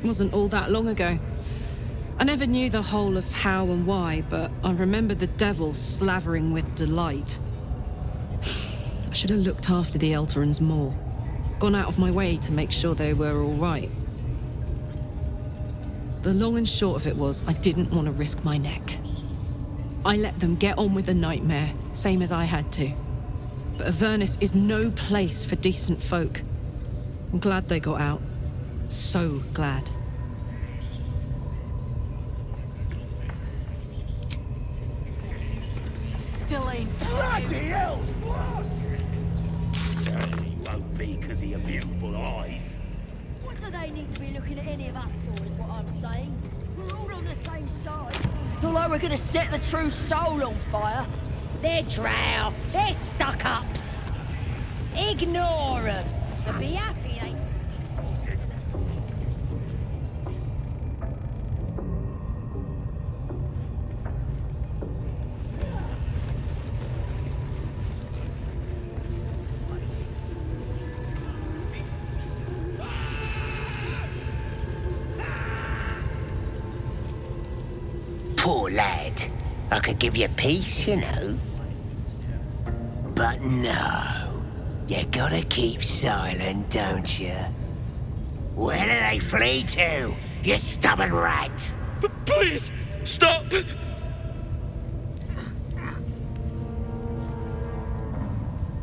Wasn't all that long ago. I never knew the whole of how and why, but I remember the devil slavering with delight. I should have looked after the Elterans more. Gone out of my way to make sure they were all right. The long and short of it was, I didn't want to risk my neck. I let them get on with the nightmare, same as I had to. But Avernus is no place for decent folk. I'm glad they got out. So glad. Still ain't Bloody hell! Certainly won't be because of your beautiful eyes. What do they need to be looking at any of us for, is what I'm saying? We're all on the same side. Not like we're gonna set the true soul on fire. They're drow. They're stuck-ups. Ignore them. And be happy they... Poor lad. I could give you peace, you know. But no. You gotta keep silent, don't you? Where do they flee to, you stubborn rat? Please, stop!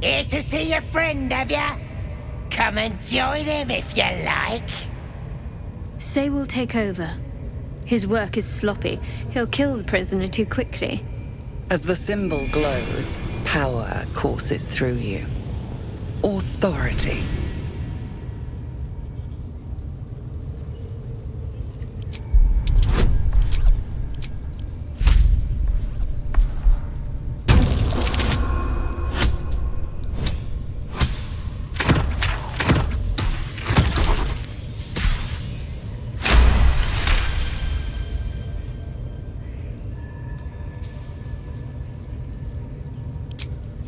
Here to see your friend, have ya? Come and join him if you like. Say we'll take over. His work is sloppy. He'll kill the prisoner too quickly. As the symbol glows, power courses through you. Authority.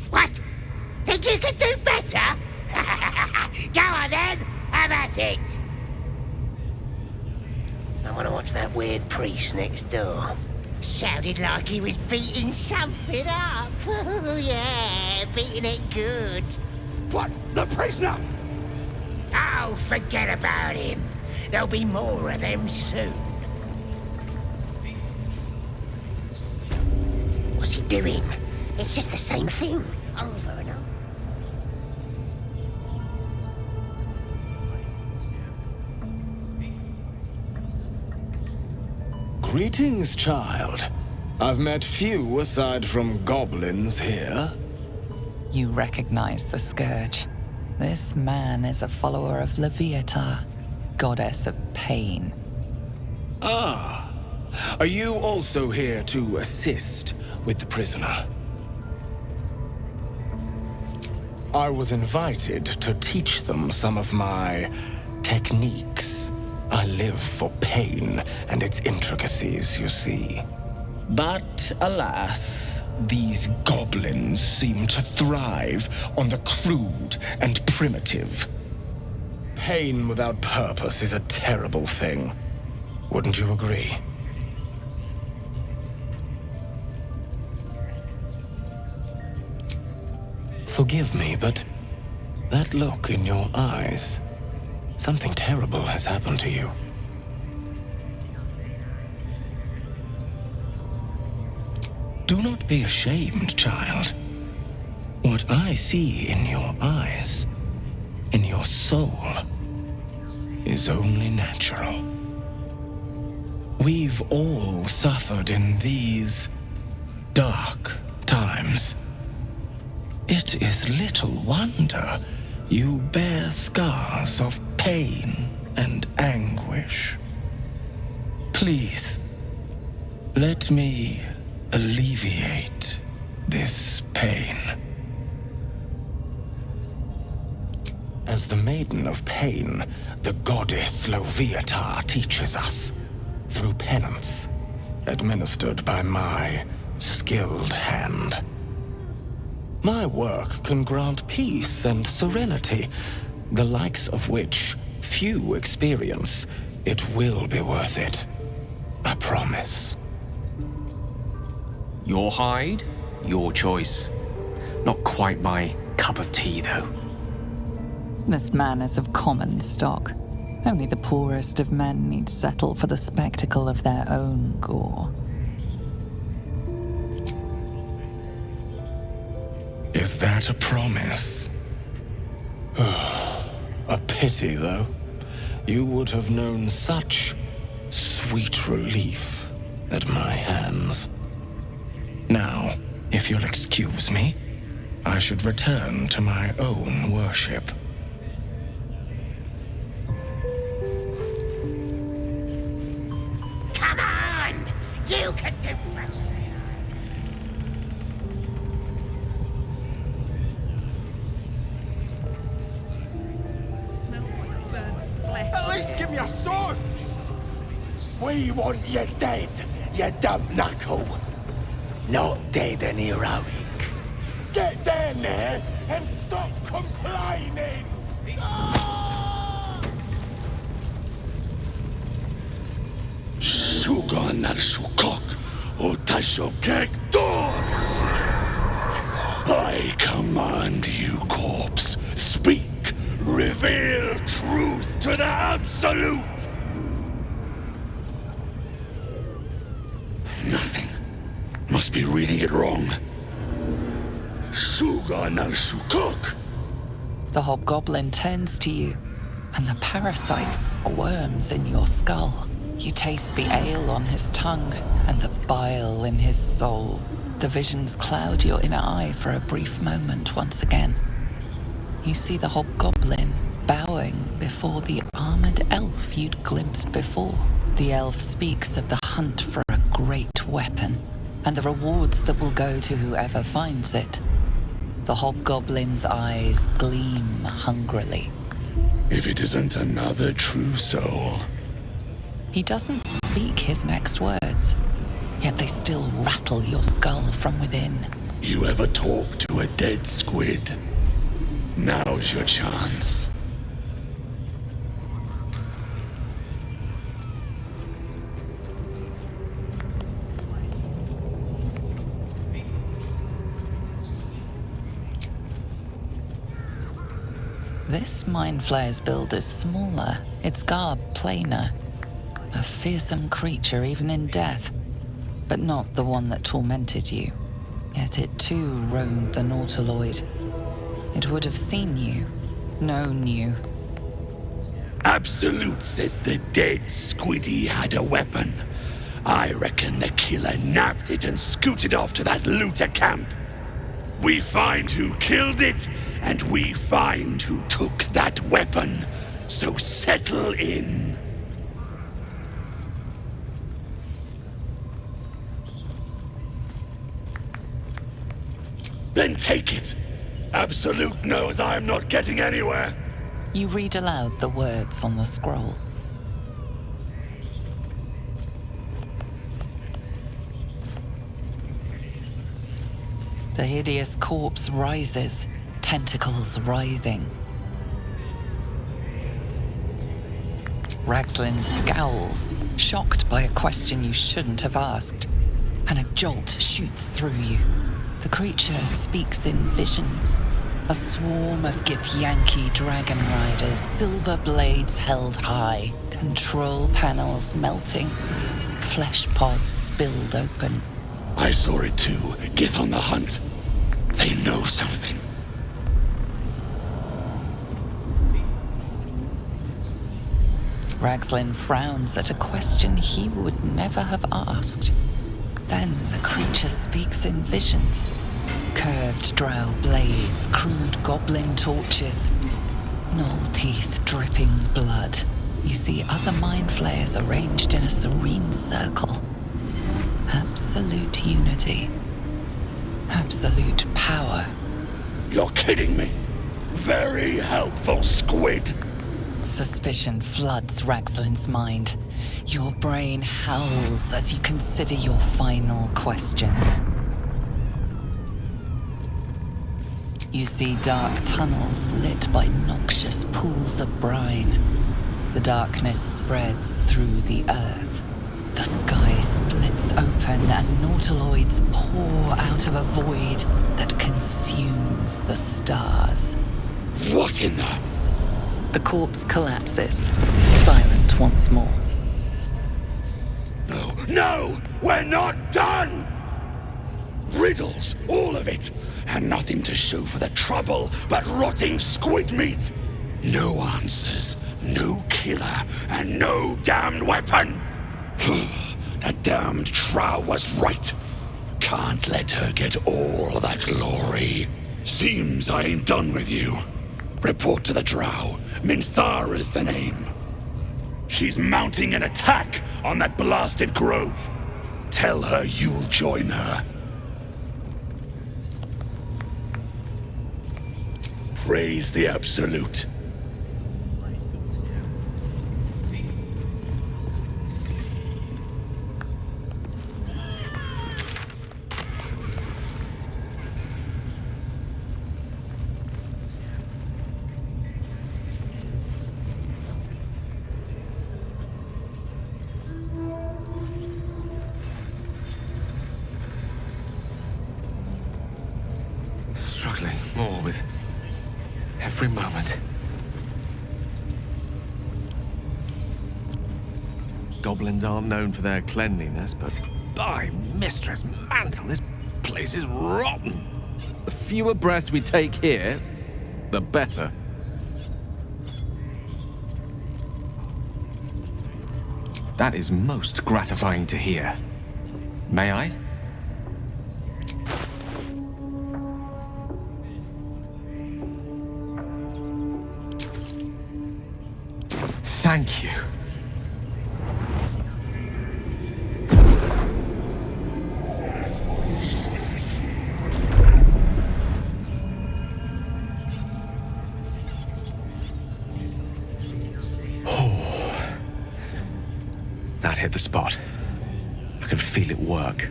What? Think you could do better? Go on then, have at it. I want to watch that weird priest next door. Sounded like he was beating something up. Yeah, beating it good. What? The prisoner? Oh, forget about him. There'll be more of them soon. What's he doing? It's just the same thing, over and over. Greetings, child. I've met few aside from goblins here. You recognize the scourge. This man is a follower of Leviata, goddess of pain. Ah. Are you also here to assist with the prisoner? I was invited to teach them some of my techniques. I live for pain and its intricacies, you see. But alas, these goblins seem to thrive on the crude and primitive. Pain without purpose is a terrible thing. Wouldn't you agree? Forgive me, but that look in your eyes, something terrible has happened to you. Do not be ashamed, child. What I see in your eyes, in your soul, is only natural. We've all suffered in these dark times. It is little wonder you bear scars of pain and anguish. Please, let me alleviate this pain. As the Maiden of Pain, the goddess Loviatar teaches us, through penance, administered by my skilled hand. My work can grant peace and serenity, the likes of which few experience. It will be worth it. I promise. Your hide, your choice. Not quite my cup of tea, though. This man is of common stock. Only the poorest of men need settle for the spectacle of their own gore. Is that a promise? A pity, though. You would have known such sweet relief at my hands. Now, if you'll excuse me, I should return to my own worship. Come on! You can do it! At least give me a sword! We want you dead, you dumb knuckle. Not dead and heroic. Get down there and stop complaining! Sugan al Sukok, Otashokek doors! I command you, corpse. Speak. Reveal truth to the Absolute! Nothing. Must be reading it wrong. Sugan al Sukok! The hobgoblin turns to you, and the parasite squirms in your skull. You taste the ale on his tongue and the bile in his soul. The visions cloud your inner eye for a brief moment once again. You see the hobgoblin bowing before the armored elf you'd glimpsed before. The elf speaks of the hunt for a great weapon and the rewards that will go to whoever finds it. The hobgoblin's eyes gleam hungrily. If it isn't another true soul. He doesn't speak his next words, yet they still rattle your skull from within. You ever talk to a dead squid? Now's your chance. This Mind Flayer's build is smaller, its garb plainer. A fearsome creature even in death, but not the one that tormented you. Yet it too roamed the Nautiloid. It would have seen you, known you. Absolute says the dead squiddy had a weapon. I reckon the killer nabbed it and scooted off to that looter camp. We find who killed it, and we find who took that weapon. So settle in. Then take it. Absolute knows I am not getting anywhere. You read aloud the words on the scroll. The hideous corpse rises, tentacles writhing. Ragslin scowls, shocked by a question you shouldn't have asked, and a jolt shoots through you. The creature speaks in visions. A swarm of Githyanki dragon riders, silver blades held high, control panels melting, flesh pods spilled open. I saw it too. Get on the hunt. They know something. Ragslin frowns at a question he would never have asked. Then the creature speaks in visions. Curved drow blades, crude goblin torches, gnoll teeth dripping blood. You see other mind flayers arranged in a serene circle. Absolute unity. Absolute power. You're kidding me. Very helpful, squid. Suspicion floods Ragslin's mind. Your brain howls as you consider your final question. You see dark tunnels lit by noxious pools of brine. The darkness spreads through the earth. The sky splits open and nautiloids pour out of a void that consumes the stars. What in the... The corpse collapses, silent once more. No! We're not done! Riddles, all of it, and nothing to show for the trouble but rotting squid meat. No answers, no killer, and no damned weapon. The damned Trow was right. Can't let her get all that glory. Seems I ain't done with you. Report to the Drow. Minthara's the name. She's mounting an attack on that blasted grove. Tell her you'll join her. Praise the Absolute. Struggling more with every moment. Goblins aren't known for their cleanliness, but by Mistress Mantle, this place is rotten. The fewer breaths we take here, the better. That is most gratifying to hear. May I? Thank you. That hit the spot. I could feel it work.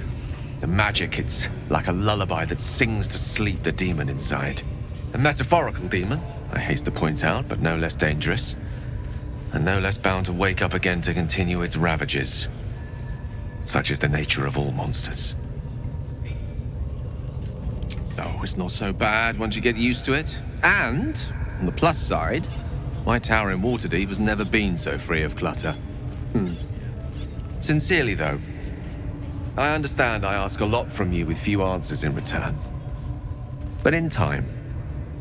The magic, it's like a lullaby that sings to sleep the demon inside. A metaphorical demon, I haste to point out, but no less dangerous. And no less bound to wake up again to continue its ravages. Such is the nature of all monsters. Oh, it's not so bad once you get used to it. And, on the plus side, my tower in Waterdeep has never been so free of clutter. Sincerely, though, I understand I ask a lot from you with few answers in return. But in time,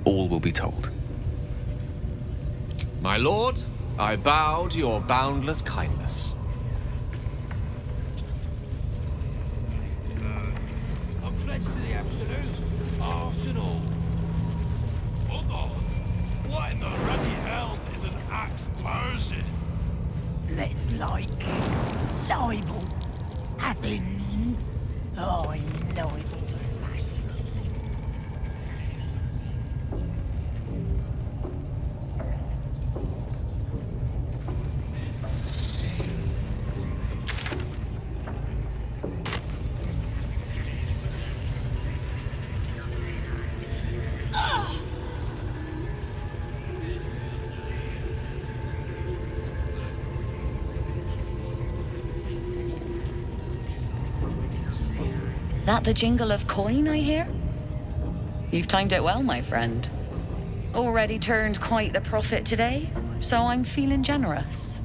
all will be told. My lord, I bow to your boundless kindness. I'm pledged to the Absolute. Arsenal. Hold on. What in the ruddy hells is an axe Persian? Let's libel. As in, I'm liable to smash you. That the jingle of coin I hear? You've timed it well, my friend. Already turned quite the profit today, so I'm feeling generous.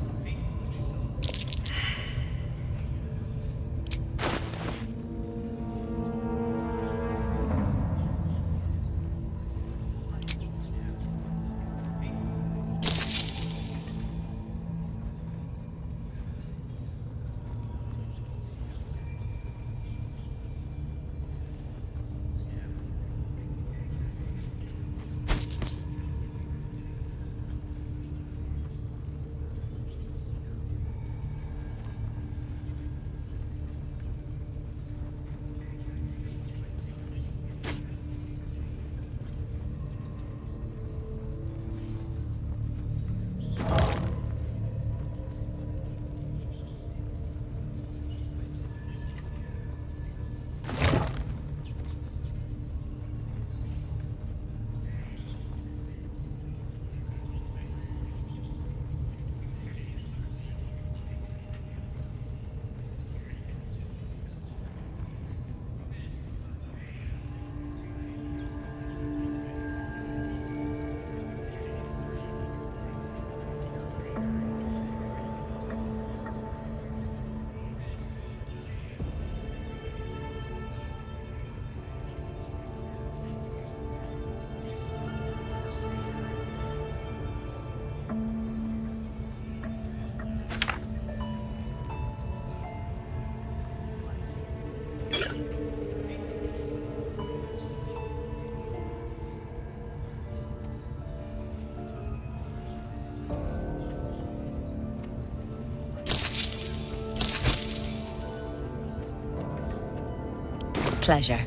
pleasure.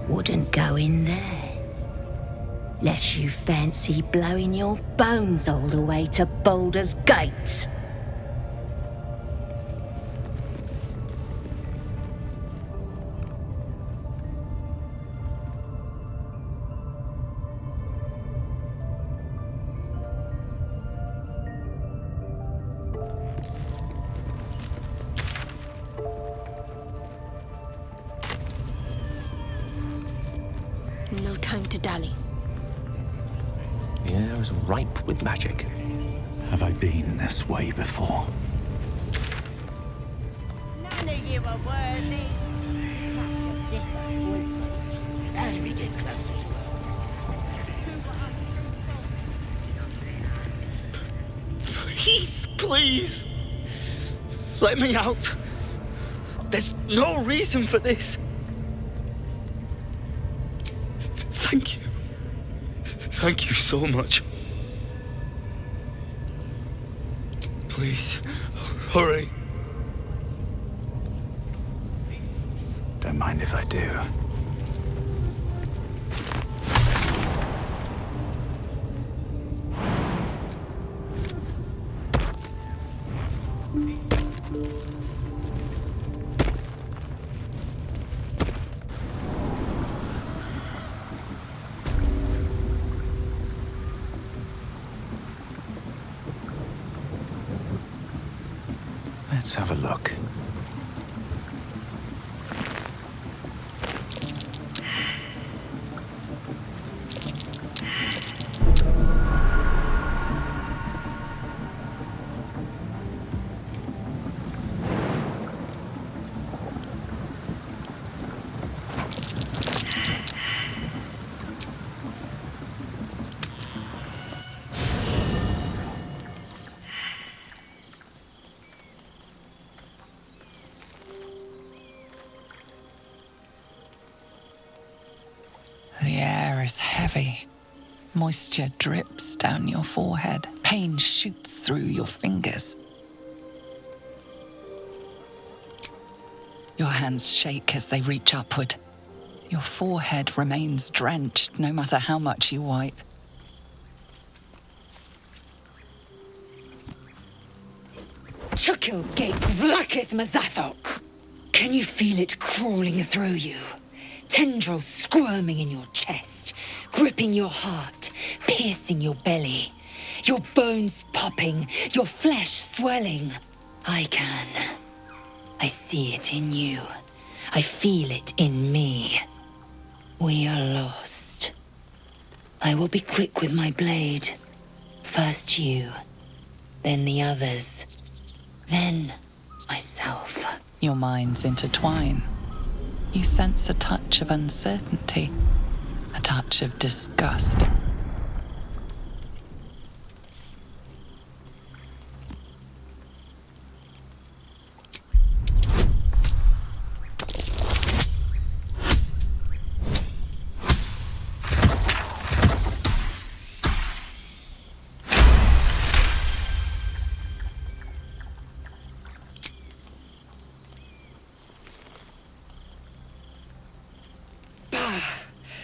Wouldn't go in there. Lest you fancy blowing your bones all the way to Baldur's Gate. No time to dally. The air is ripe with magic. Have I been this way before? None of you are worthy. Such a disappointment. How do we get closer to her? Please, please. Let me out. There's no reason for this. Thank you. Thank you so much. Please, hurry. Don't mind if I do. Let's have a look. The air is heavy. Moisture drips down your forehead. Pain shoots through your fingers. Your hands shake as they reach upward. Your forehead remains drenched no matter how much you wipe. Chukil Gate Vlakith Mazathok. Can you feel it crawling through you? Tendrils squirming in your chest, gripping your heart, piercing your belly. Your bones popping, your flesh swelling. I can. I see it in you. I feel it in me. We are lost. I will be quick with my blade. First you, then the others, then myself. Your minds intertwine. You sense a touch of uncertainty, a touch of disgust.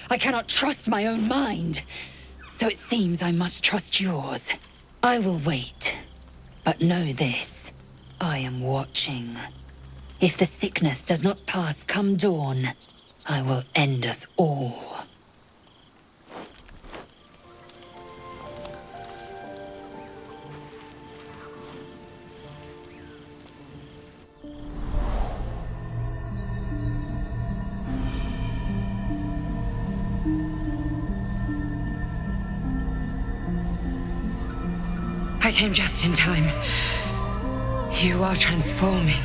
I cannot trust my own mind, so it seems I must trust yours. I will wait, but know this, I am watching. If the sickness does not pass come dawn, I will end us all. I came just in time. You are transforming.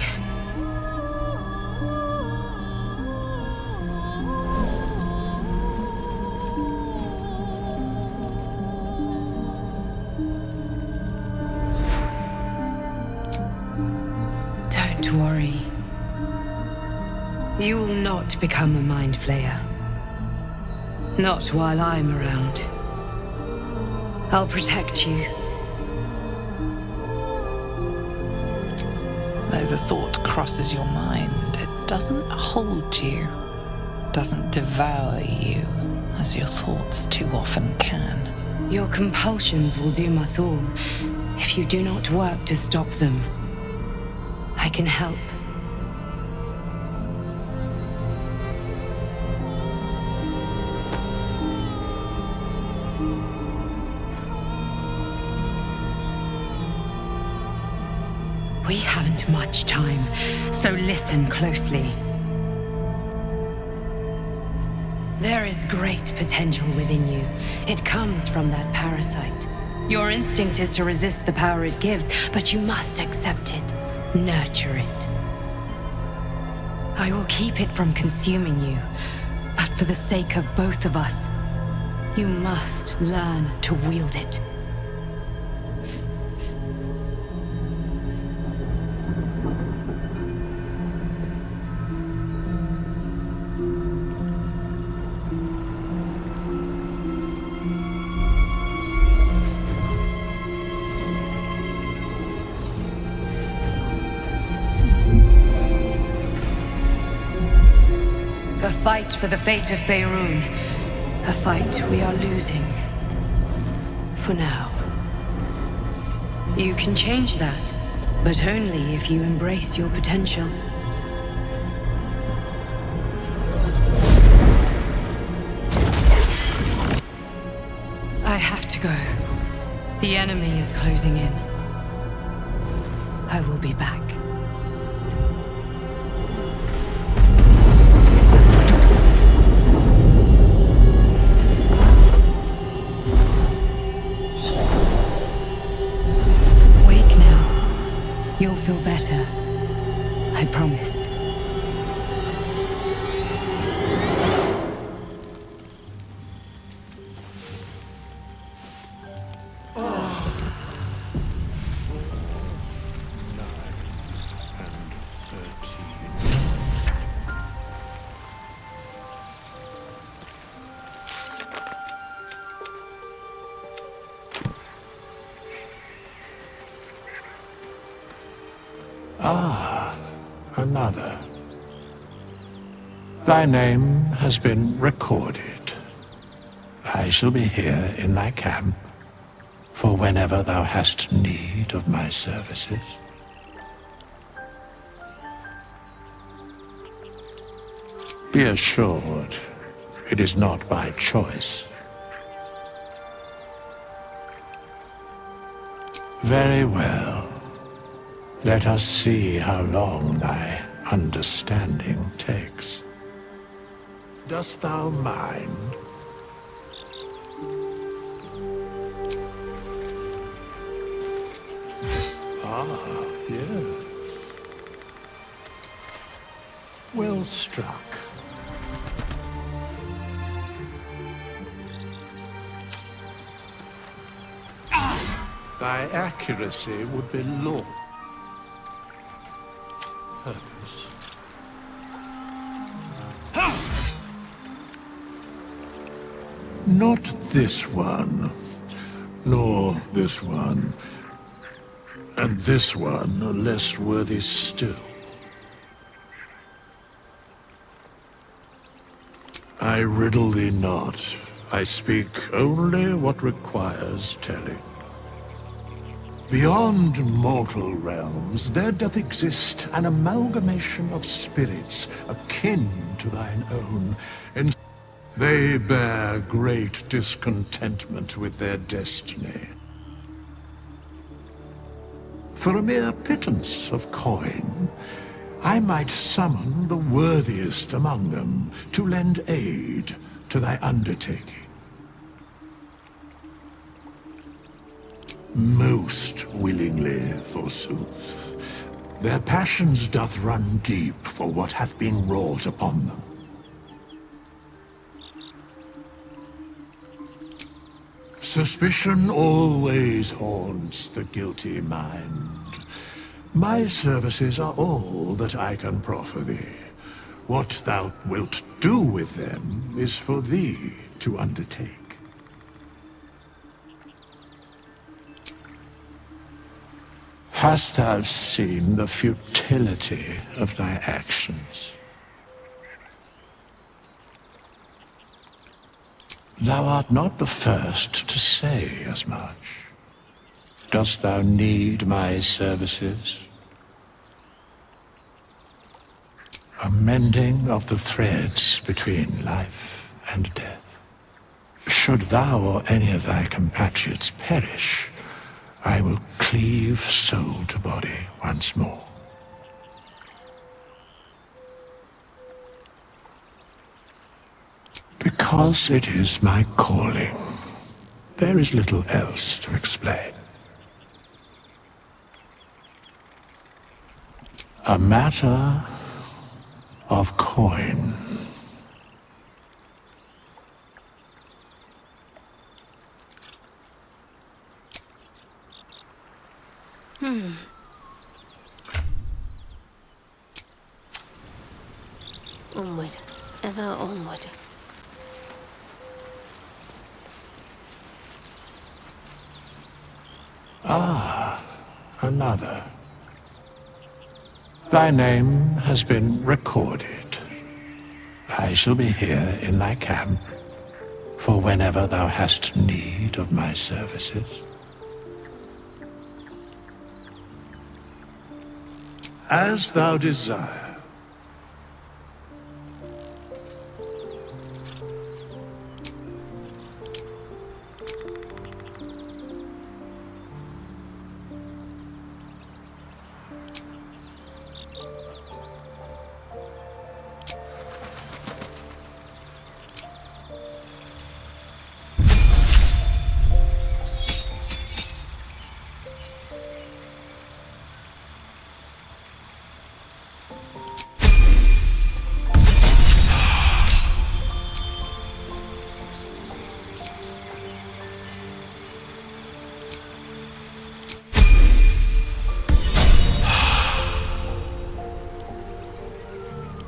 Don't worry. You will not become a mind flayer. Not while I'm around. I'll protect you. the thought crosses your mind, it doesn't hold you, doesn't devour you, as your thoughts too often can. Your compulsions will doom us all if you do not work to stop them. I can help. We haven't much time, so listen closely. There is great potential within you. It comes from that parasite. Your instinct is to resist the power it gives, but you must accept it, nurture it. I will keep it from consuming you, but for the sake of both of us, you must learn to wield it. A fight for the fate of Faerun. A fight we are losing. For now. You can change that, but only if you embrace your potential. I have to go. The enemy is closing in. I will be back. You'll feel better. I promise. Ah, another. Thy name has been recorded. I shall be here in thy camp for whenever thou hast need of my services. Be assured, it is not by choice. Very well. Let us see how long thy understanding takes. Dost thou mind? Ah, yes. Well struck. Thy accuracy would be law. Purpose. Not this one, nor this one, and this one are less worthy still. I riddle thee not. I speak only what requires telling. Beyond mortal realms, there doth exist an amalgamation of spirits akin to thine own, and they bear great discontentment with their destiny. For a mere pittance of coin, I might summon the worthiest among them to lend aid to thy undertaking. Most willingly, forsooth. Their passions doth run deep for what hath been wrought upon them. Suspicion always haunts the guilty mind. My services are all that I can proffer thee. What thou wilt do with them is for thee to undertake. Hast thou seen the futility of thy actions? Thou art not the first to say as much. Dost thou need my services? A mending of the threads between life and death. Should thou or any of thy compatriots perish, I will cleave soul to body once more. Because it is my calling, there is little else to explain. A matter of coin. Onward, ever onward. Ah, another. Thy name has been recorded. I shall be here in thy camp for whenever thou hast need of my services. As thou desire.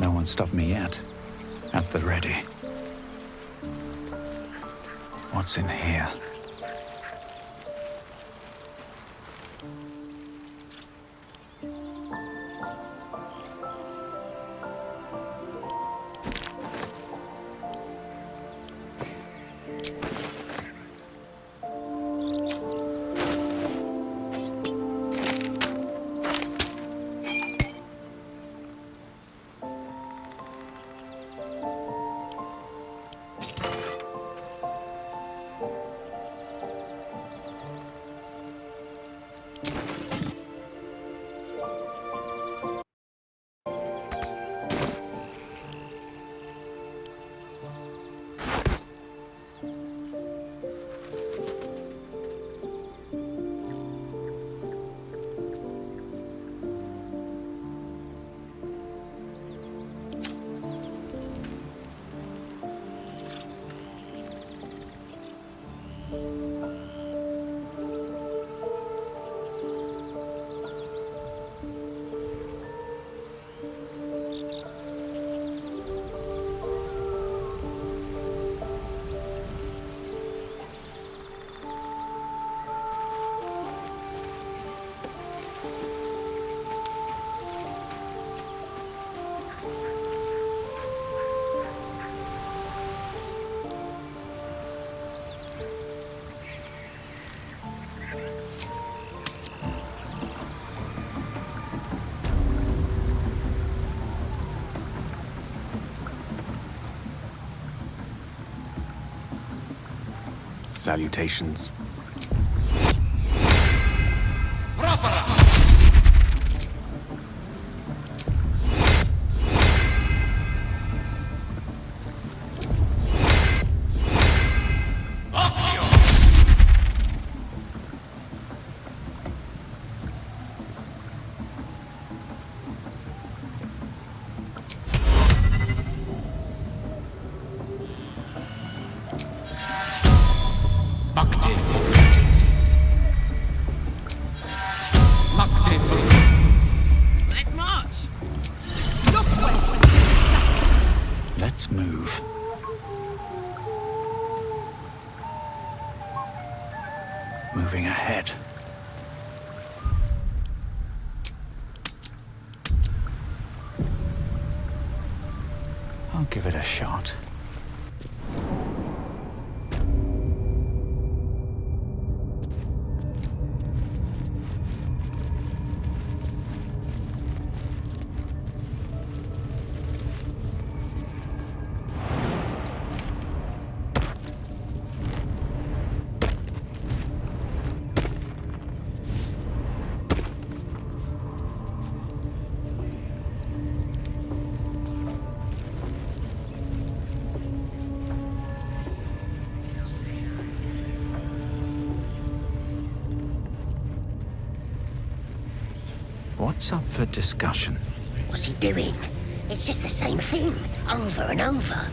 No one stopped me yet. At the ready. What's in here? Salutations. Let's march! Let's move. Moving ahead. give it a shot. What's up for discussion? What's he doing? It's just the same thing, over and over.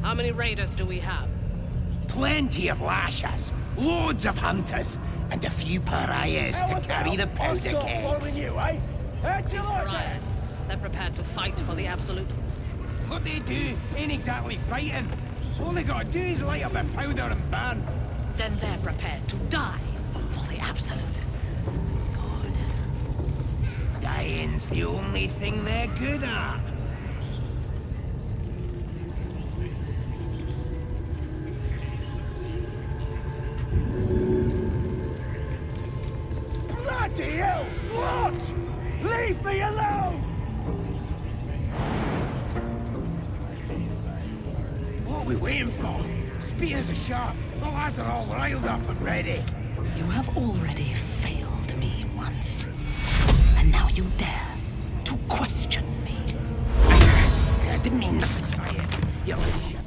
How many raiders do we have? Plenty of lashers, loads of hunters, and a few pariahs to carry the powder kegs. These pariahs, they're prepared to fight for the absolute. What they do ain't exactly fighting. All they gotta do is light up a powder and burn. Then they're prepared to die for the absolute. Dying's the only thing they're good at. Bloody hell! What? Leave me alone! What are we waiting for? Spears are sharp. The lads are all riled up and ready. You have already failed me once. And now you dare to question me. I didn't mean nothing by it. You little shit.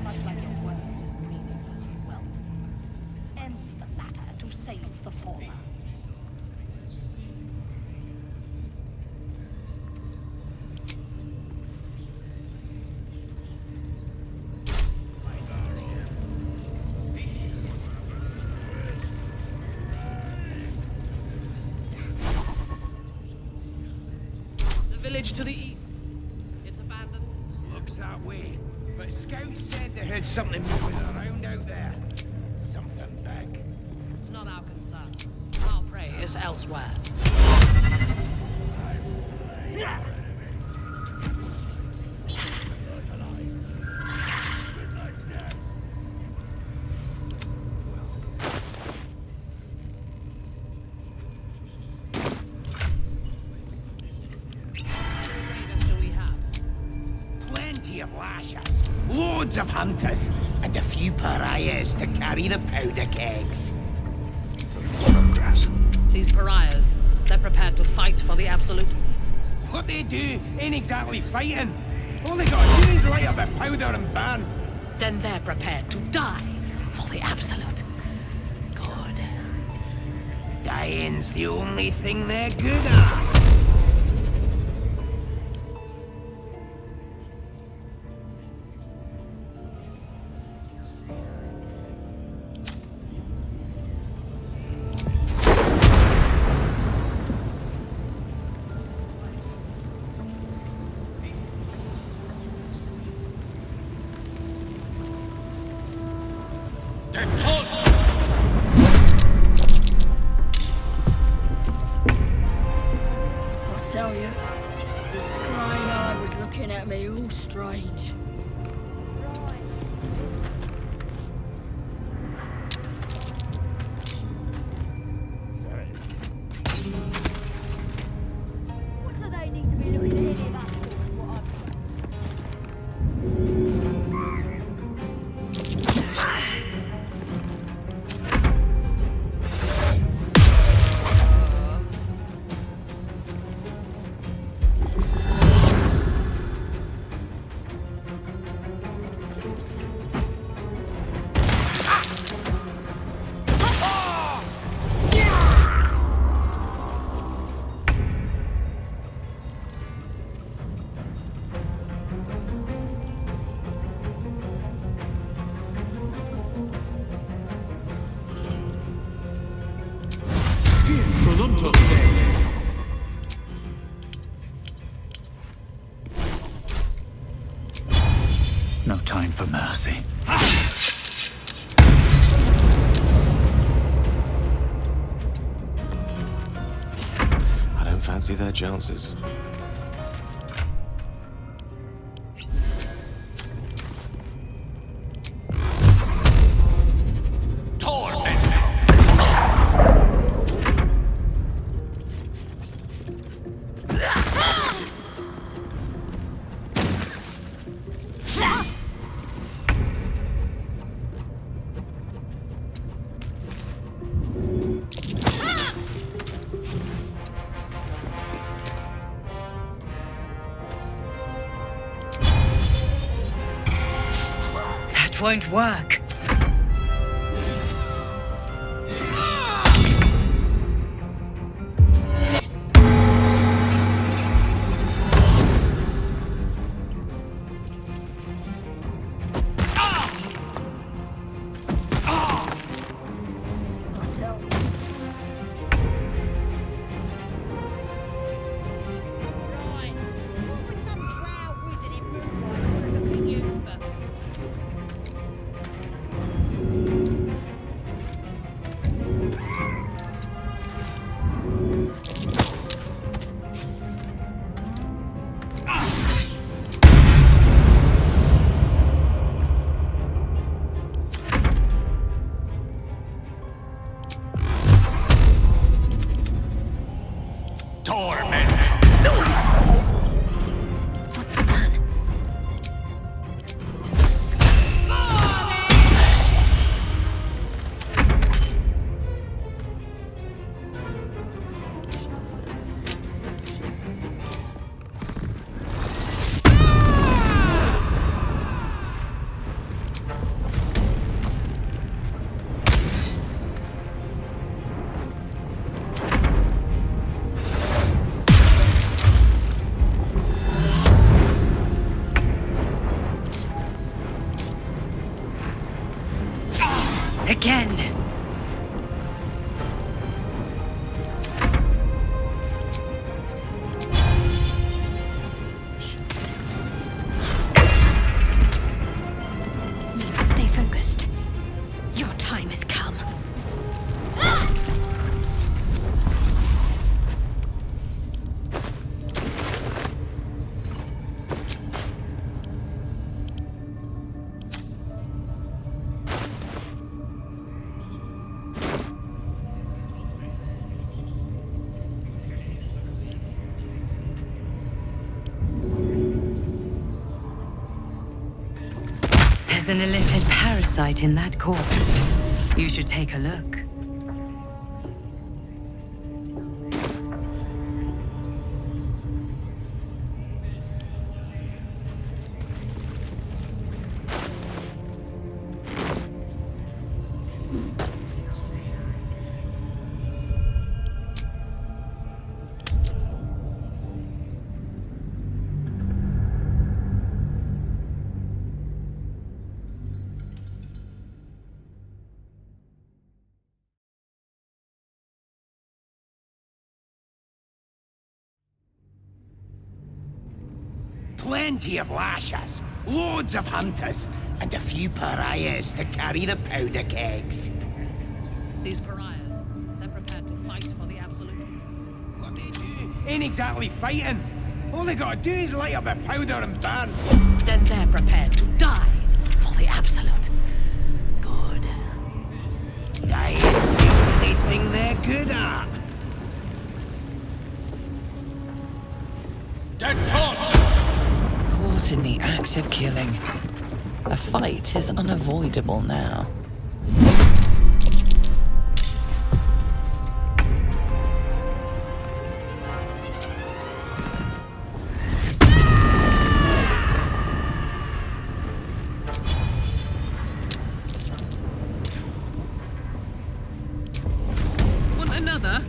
Much like your words is meaningless wealth. End the latter to save the former. Village to the east. It's abandoned. Looks that way. But scouts said they heard something moving around out there. Something big. It's not our concern. Our prey is elsewhere. Plenty of lashers, loads of hunters, and a few pariahs to carry the powder kegs. These pariahs, they're prepared to fight for the absolute. What they do ain't exactly fighting. All they gotta do is light up a powder and burn. Then they're prepared to die for the absolute. Dying's the only thing they're good at. No time for mercy. I don't fancy their chances. That won't work. Again. Need to stay focused. Your time has come. There's an illithid parasite in that corpse. You should take a look. Plenty of lashes, loads of hunters, and a few pariahs to carry the powder kegs. These pariahs, they're prepared to fight for the absolute. What they do ain't exactly fighting. All they gotta do is light up their powder and burn. Then they're prepared to die for the absolute. Good. Dying's the only thing they're good at. Caught in the act of killing. A fight is unavoidable now. Want another?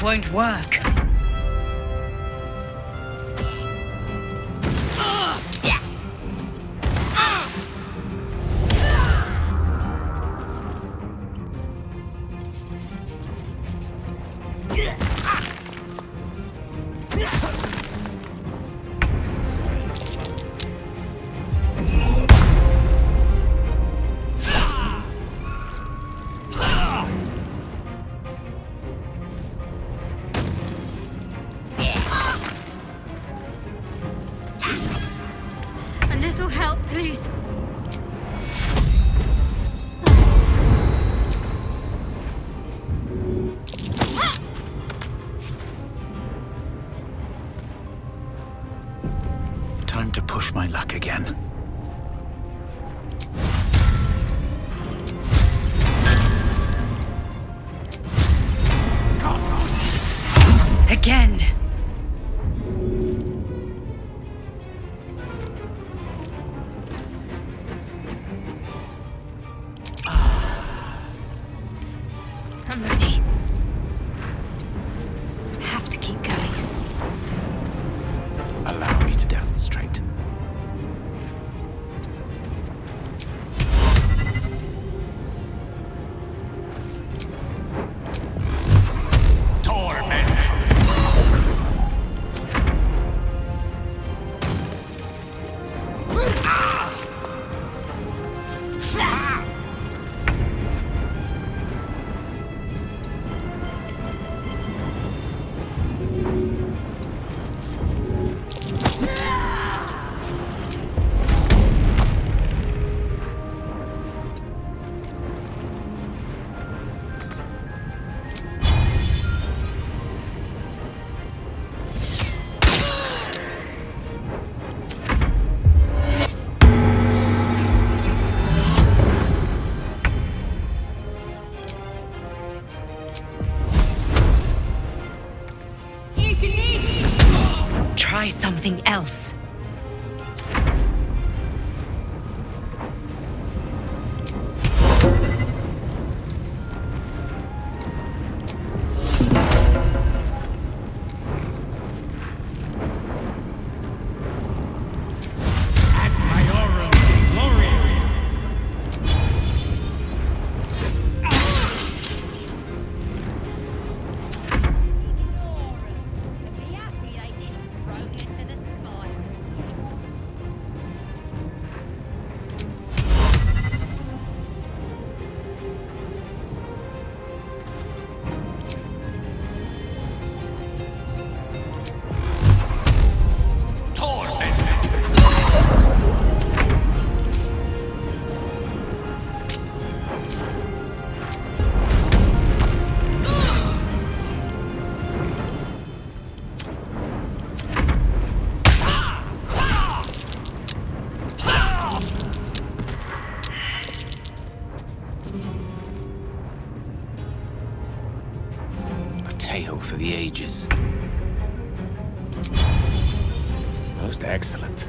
won't work. A little help, please. Time to push my luck again. Again. I'm ready. Have to keep going. Allow me to demonstrate. Try something else. Tale for the ages. Most excellent.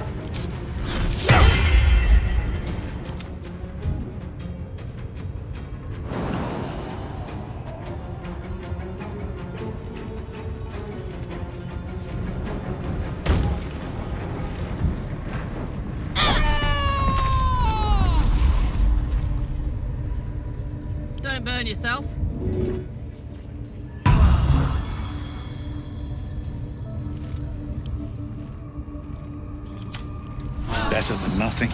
Don't burn yourself. Better than nothing.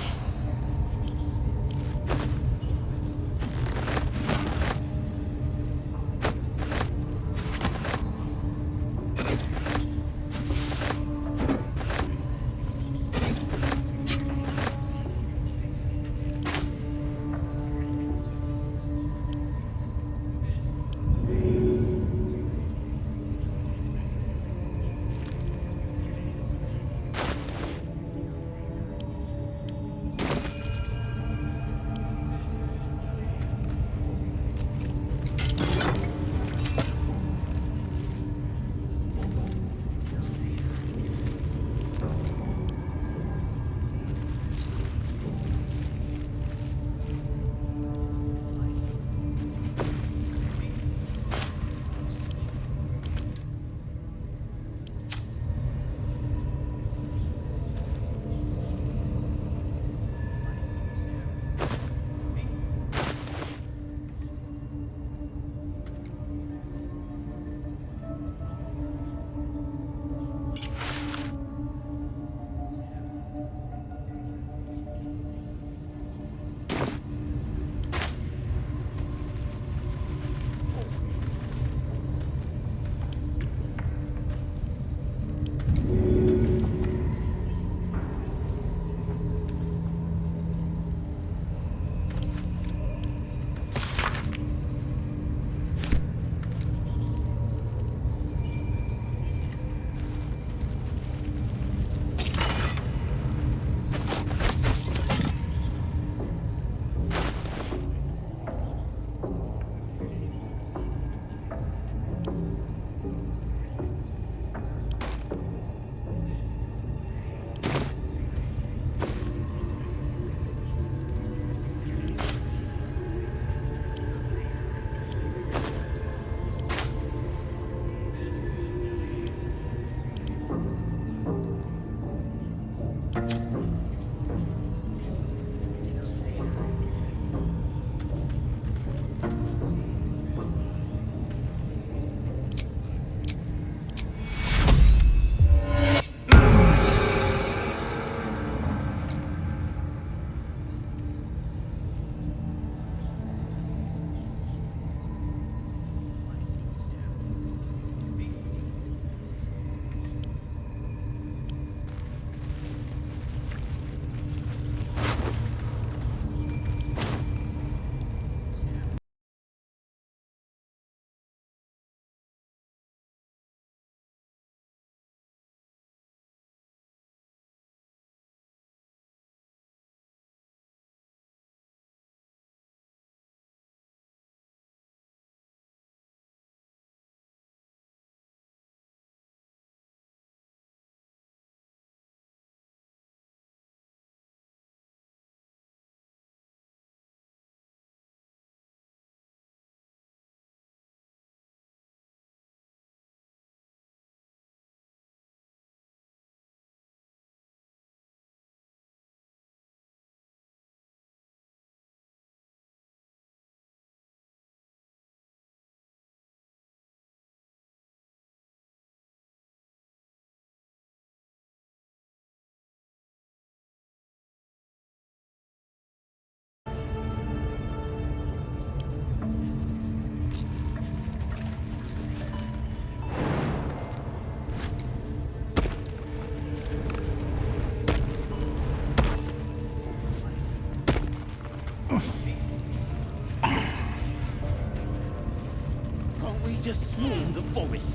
Just swarm the forest.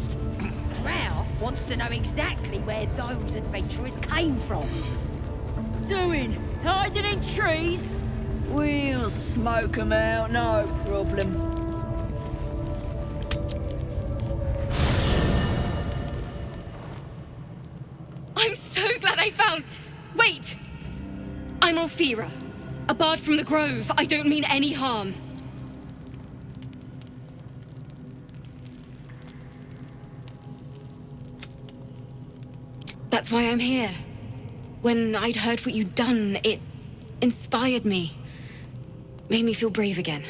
Drow wants to know exactly where those adventurers came from. Doing? Hiding in trees? We'll smoke 'em out, no problem. I'm so glad I found... Wait! I'm Althira, a bard from the Grove. I don't mean any harm. That's why I'm here. When I'd heard what you'd done, it inspired me. Made me feel brave again.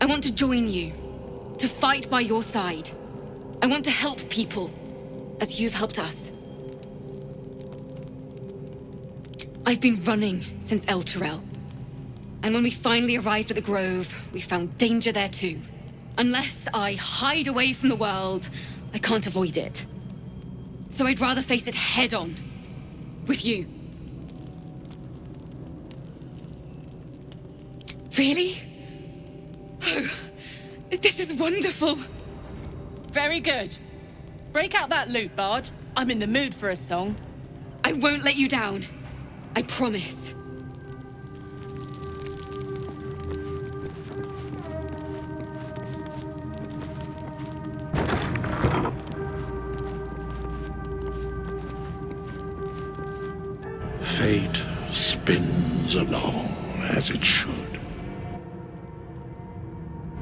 I want to join you. To fight by your side. I want to help people, as you've helped us. I've been running since El Turel. And when we finally arrived at the Grove, we found danger there too. Unless I hide away from the world, I can't avoid it. So I'd rather face it head-on. With you. Really? Oh, this is wonderful. Very good. Break out that lute, Bard. I'm in the mood for a song. I won't let you down. I promise. Fate spins along as it should.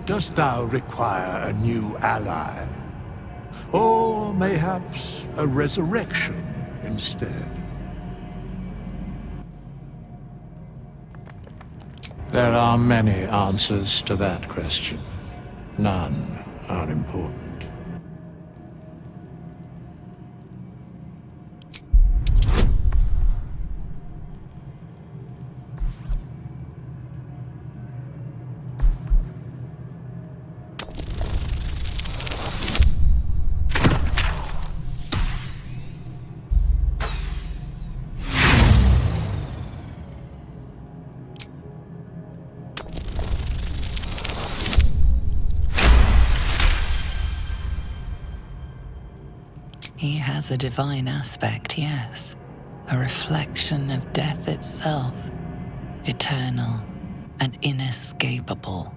Dost thou require a new ally? Or mayhaps a resurrection instead? There are many answers to that question. None are important. has a divine aspect, yes. A reflection of death itself, eternal and inescapable.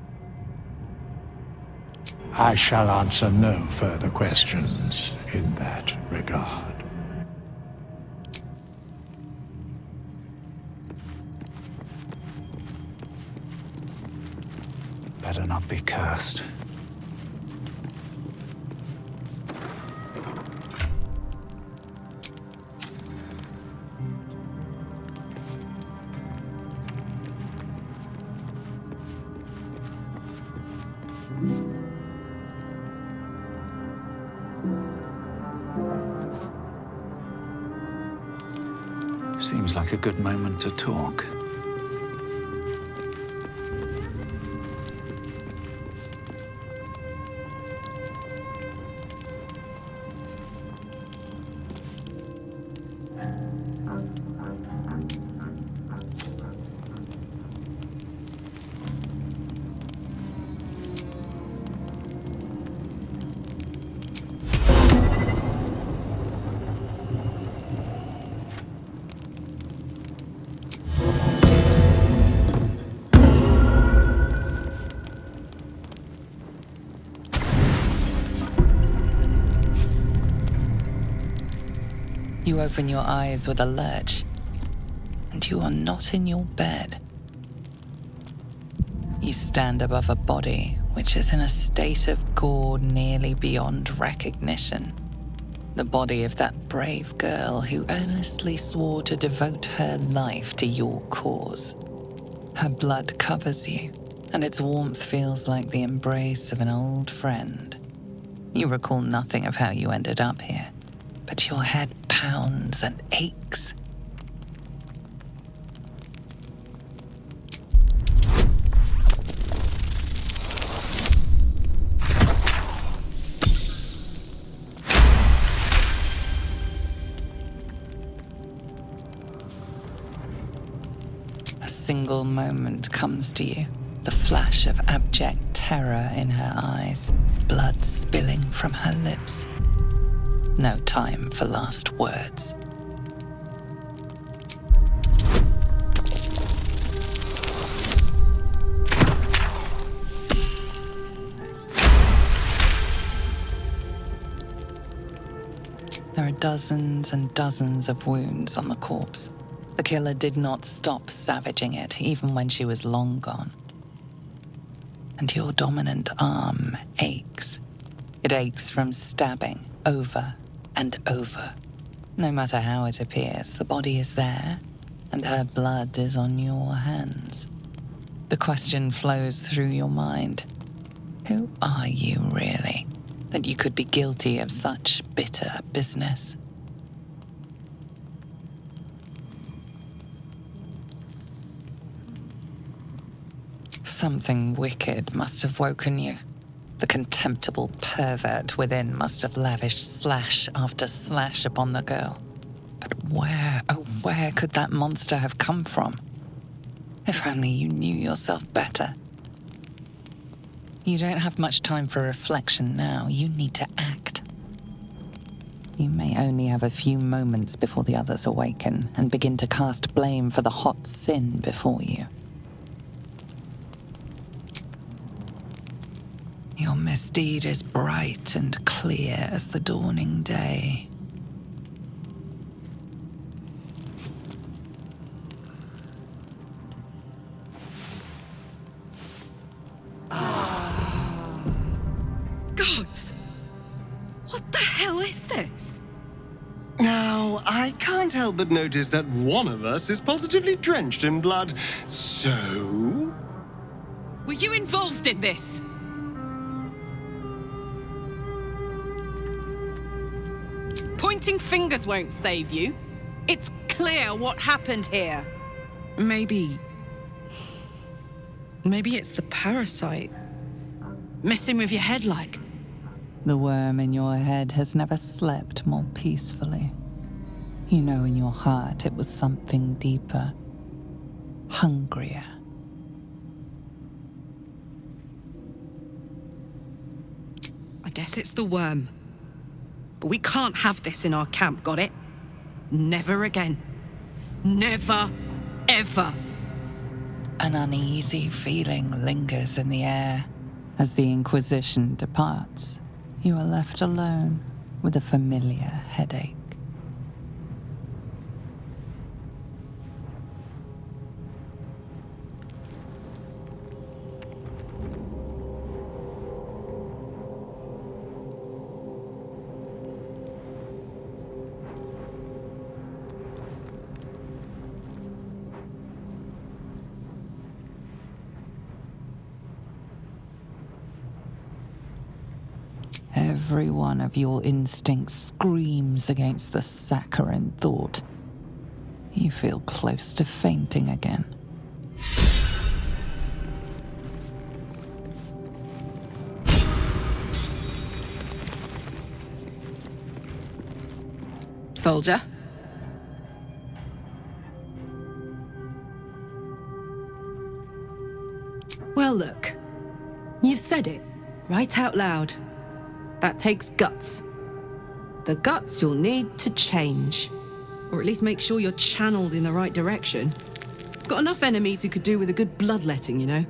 I shall answer no further questions in that regard. Better not be cursed. Seems like a good moment to talk. You open your eyes with a lurch, and you are not in your bed. You stand above a body which is in a state of gore nearly beyond recognition. The body of that brave girl who earnestly swore to devote her life to your cause. Her blood covers you, and its warmth feels like the embrace of an old friend. You recall nothing of how you ended up here, but your head pounds and aches. A single moment comes to you, the flash of abject terror in her eyes, blood spilling from her lips. No time for last words. There are dozens and dozens of wounds on the corpse. The killer did not stop savaging it, even when she was long gone. And your dominant arm aches. It aches from stabbing over and over. No matter how it appears, the body is there, and her blood is on your hands. The question flows through your mind. Who are you, really, that you could be guilty of such bitter business? Something wicked must have woken you. The contemptible pervert within must have lavished slash after slash upon the girl. But where, oh where could that monster have come from? If only you knew yourself better. You don't have much time for reflection now. You need to act. You may only have a few moments before the others awaken and begin to cast blame for the hot sin before you. Your misdeed is bright and clear as the dawning day. Gods! What the hell is this? Now, I can't help but notice that one of us is positively drenched in blood. So? Were you involved in this? Pointing fingers won't save you. It's clear what happened here. Maybe it's the parasite. Messing with your head like. The worm in your head has never slept more peacefully. You know in your heart it was something deeper, hungrier. I guess it's the worm. But we can't have this in our camp, got it? Never again. Never, ever. An uneasy feeling lingers in the air. As the Inquisition departs, you are left alone with a familiar headache. Every one of your instincts screams against the saccharine thought. You feel close to fainting again. Soldier? Well, look. You've said it, right out loud. That takes guts. The guts you'll need to change. Or at least make sure you're channeled in the right direction. Got enough enemies who could do with a good bloodletting, you know?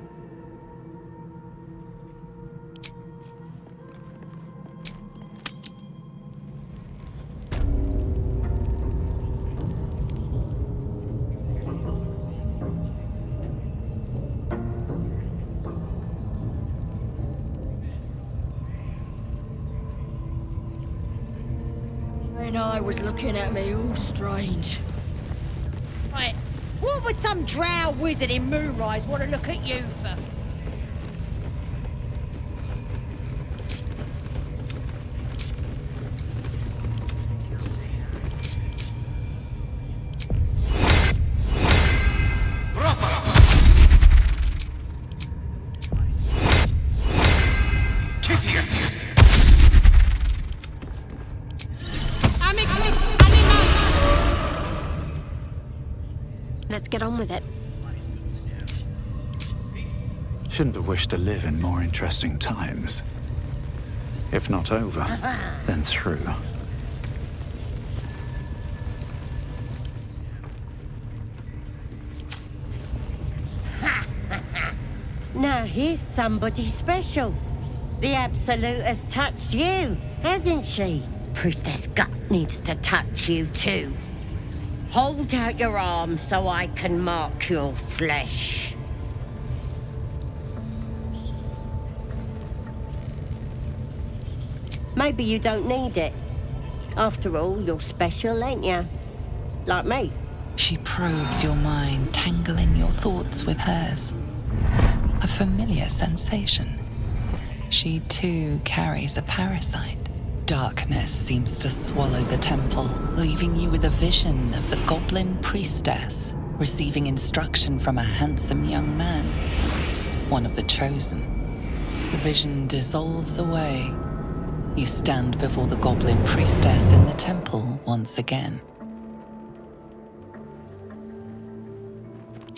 And I was looking at me all strange. Right, what would some drow wizard in Moonrise want to look at you for? Let's get on with it. Shouldn't have wished to live in more interesting times. If not over, then through. Now here's somebody special. The Absolute has touched you, hasn't she? Priestess Gut needs to touch you too. Hold out your arm so I can mark your flesh. Maybe you don't need it. After all, you're special, ain't you? Like me. She probes your mind, tangling your thoughts with hers. A familiar sensation. She too carries a parasite. Darkness seems to swallow the temple, leaving you with a vision of the goblin priestess receiving instruction from a handsome young man, one of the chosen. The vision dissolves away. You stand before the goblin priestess in the temple once again.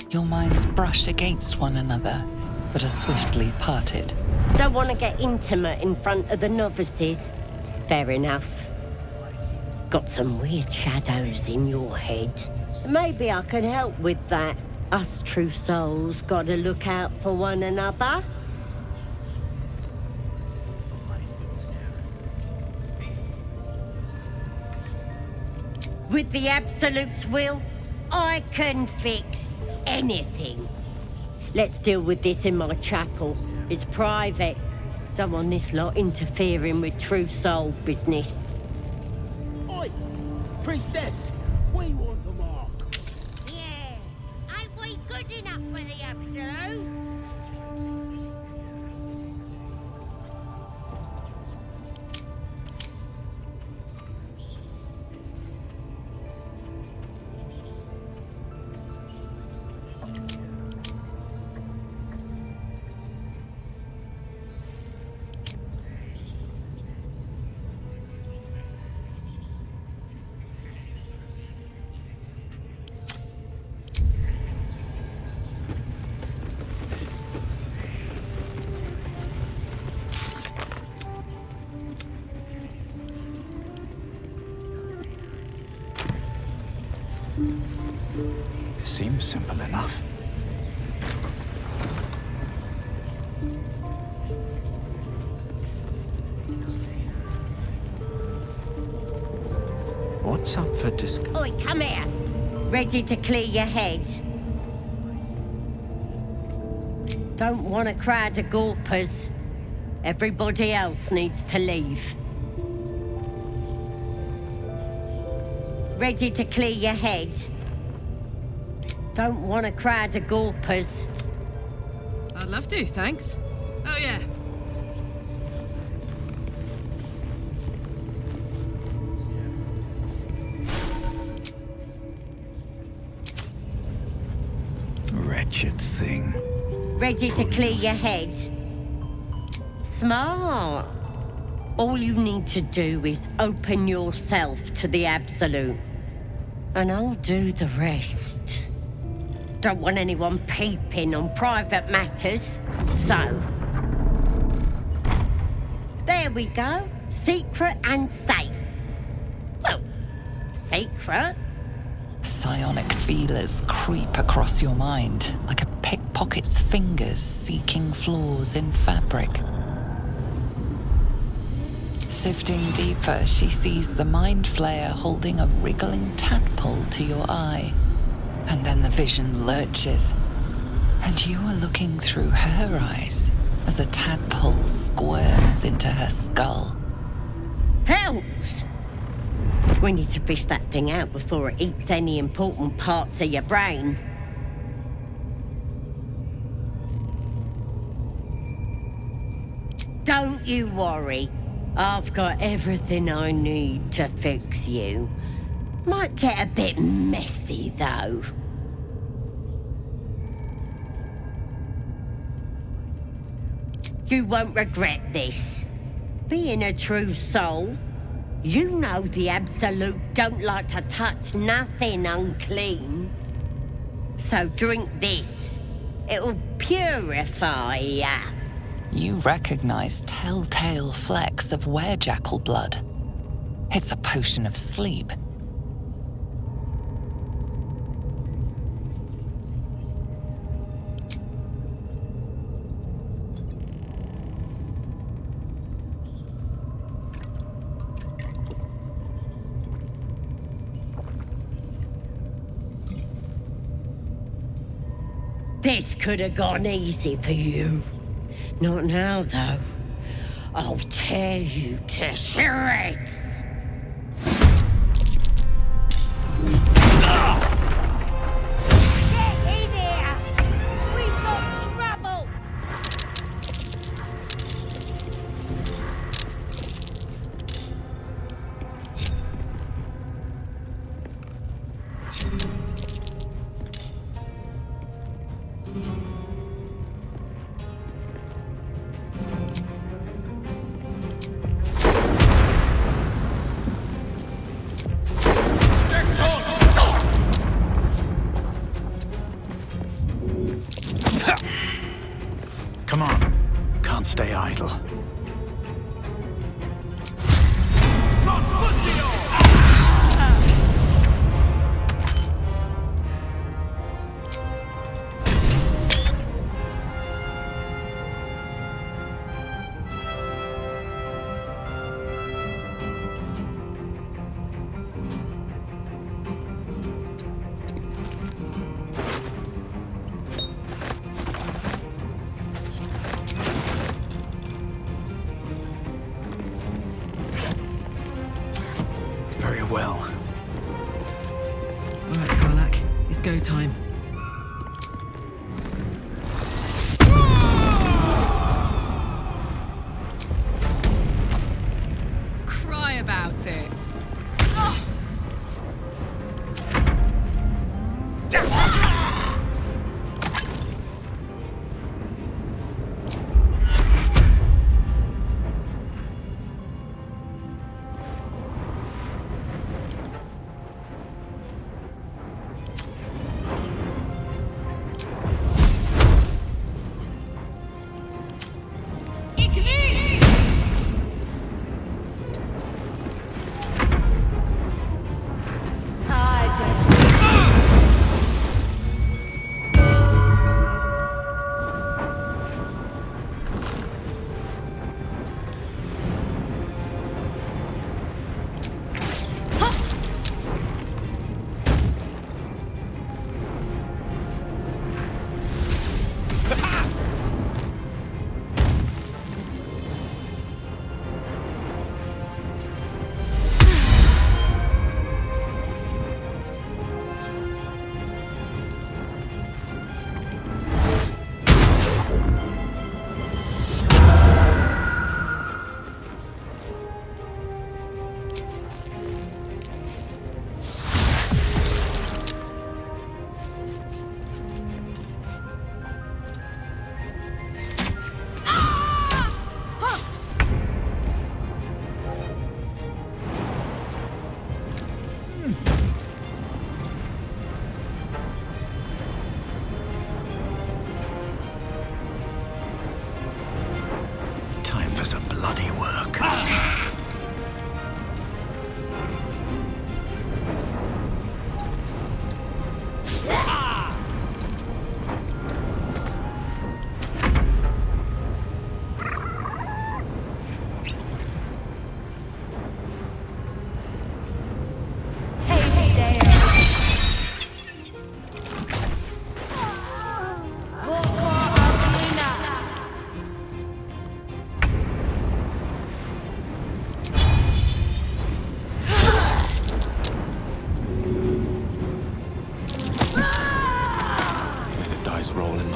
Your minds brush against one another, but are swiftly parted. Don't want to get intimate in front of the novices. Fair enough. Got some weird shadows in your head. Maybe I can help with that. Us true souls gotta look out for one another. With the Absolute's will, I can fix anything. Let's deal with this in my chapel. It's private. Don't want this lot interfering with true soul business. Oi! Priestess! We want the mark. Yeah. Ain't we good enough for the Absolute? It seems simple enough. What's up for Oi, come here. Ready to clear your head? Don't want a crowd of gawpers. Everybody else needs to leave. Ready to clear your head? Don't want a crowd of gawpers. I'd love to, thanks. Oh, yeah. Wretched thing. Ready to clear your head? Smart. All you need to do is open yourself to the Absolute. And I'll do the rest. Don't want anyone peeping on private matters, so... There we go. Secret and safe. Well, secret. Psionic feelers creep across your mind like a pickpocket's fingers seeking flaws in fabric. Sifting deeper, she sees the mind flayer holding a wriggling tadpole to your eye. And then the vision lurches, and you are looking through her eyes as a tadpole squirms into her skull. Hells! We need to fish that thing out before it eats any important parts of your brain. Don't you worry. I've got everything I need to fix you. Might get a bit messy, though. You won't regret this. Being a true soul, you know the Absolute don't like to touch nothing unclean. So drink this. It'll purify ya. You recognize telltale flecks of werejackal blood. It's a potion of sleep. This could have gone easy for you. Not now, though. I'll tear you to shreds. Get in here! We've got trouble! Come on. Can't stay idle. Very well. All right, Karlak, it's go time. Cry about it.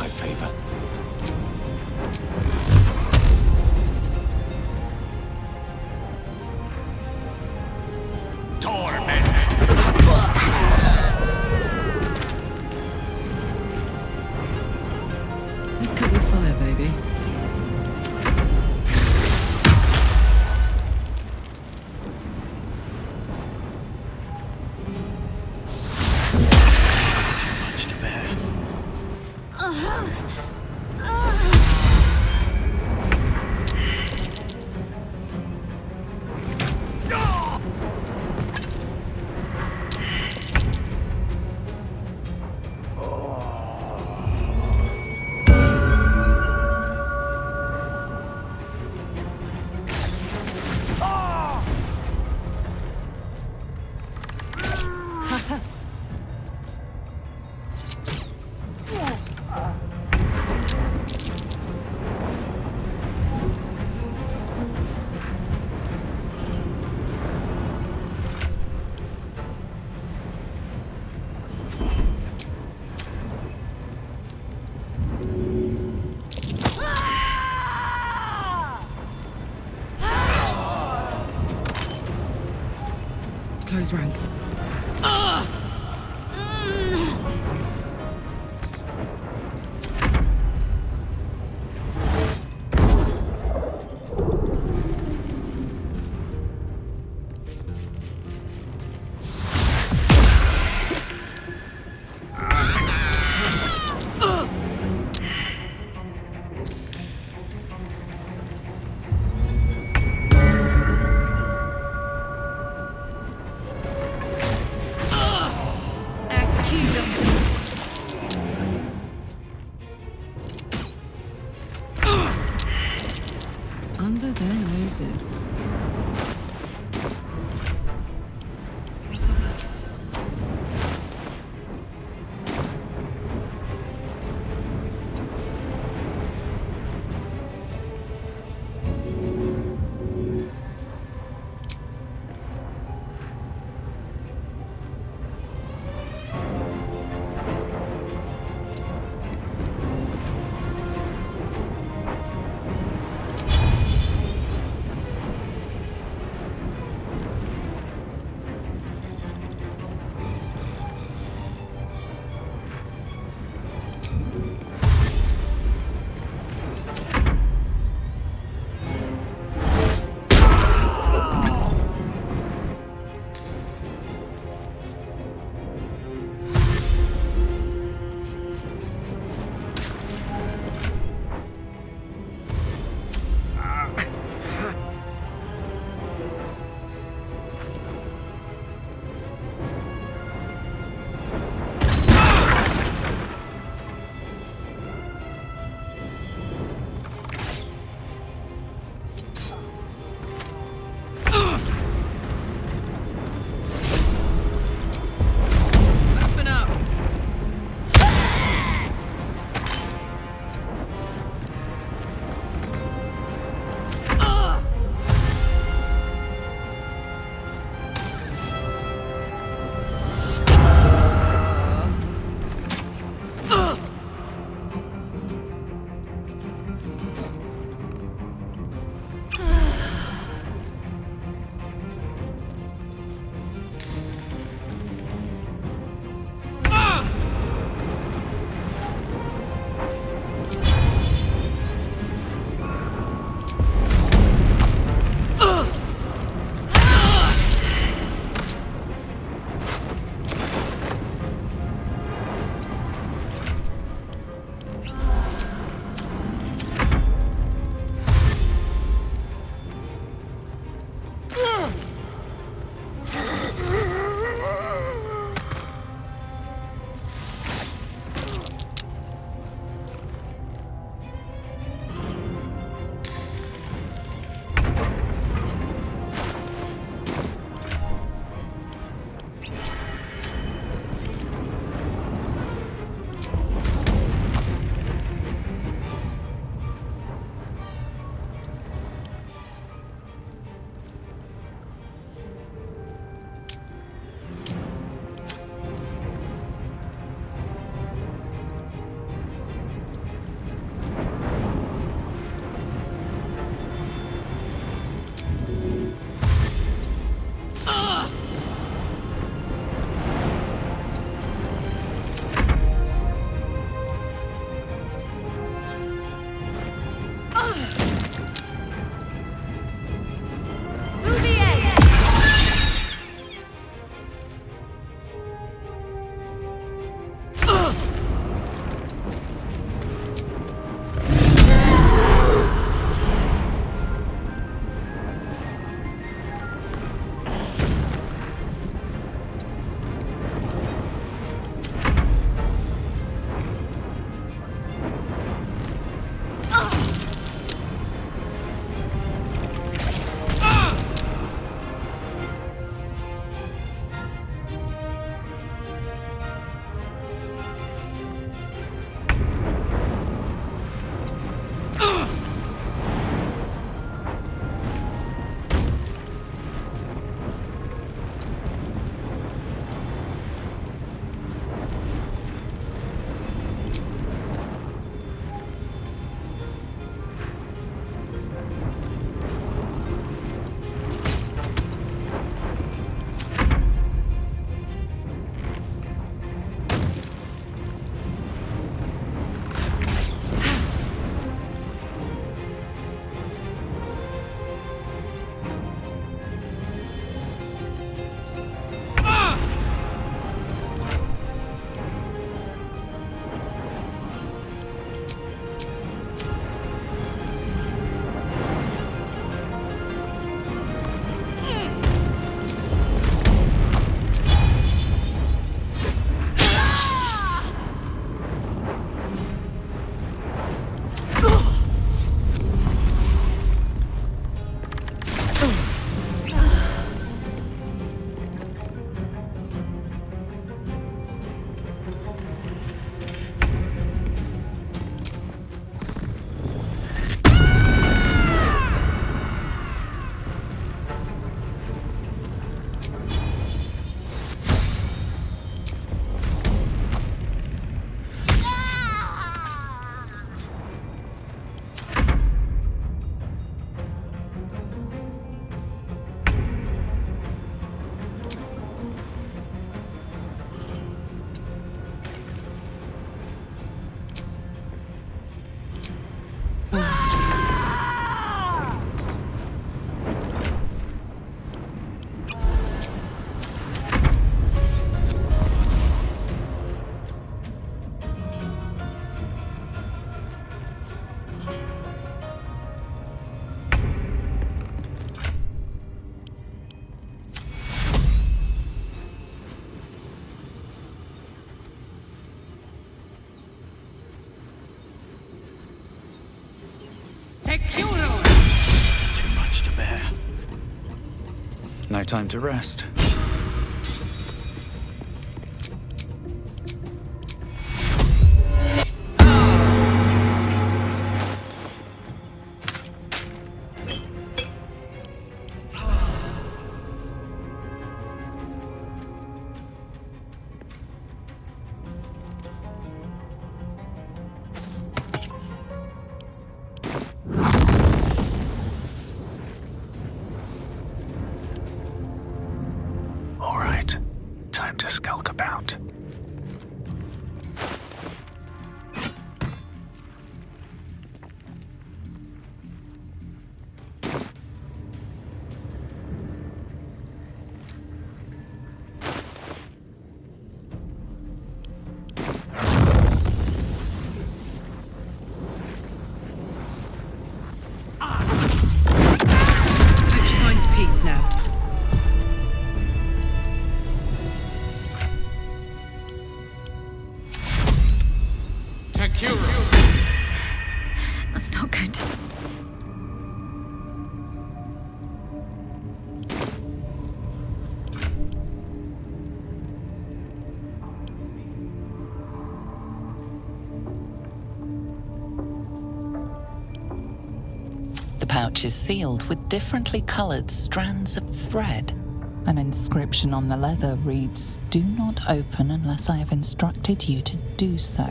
my favor. Let's cut your fire, baby. Close ranks. high time to rest. All right, time to skulk about. Hope she finds peace now. I'm not going to. The pouch is sealed with differently colored strands of thread. An inscription on the leather reads, "Do not open unless I have instructed you to do so.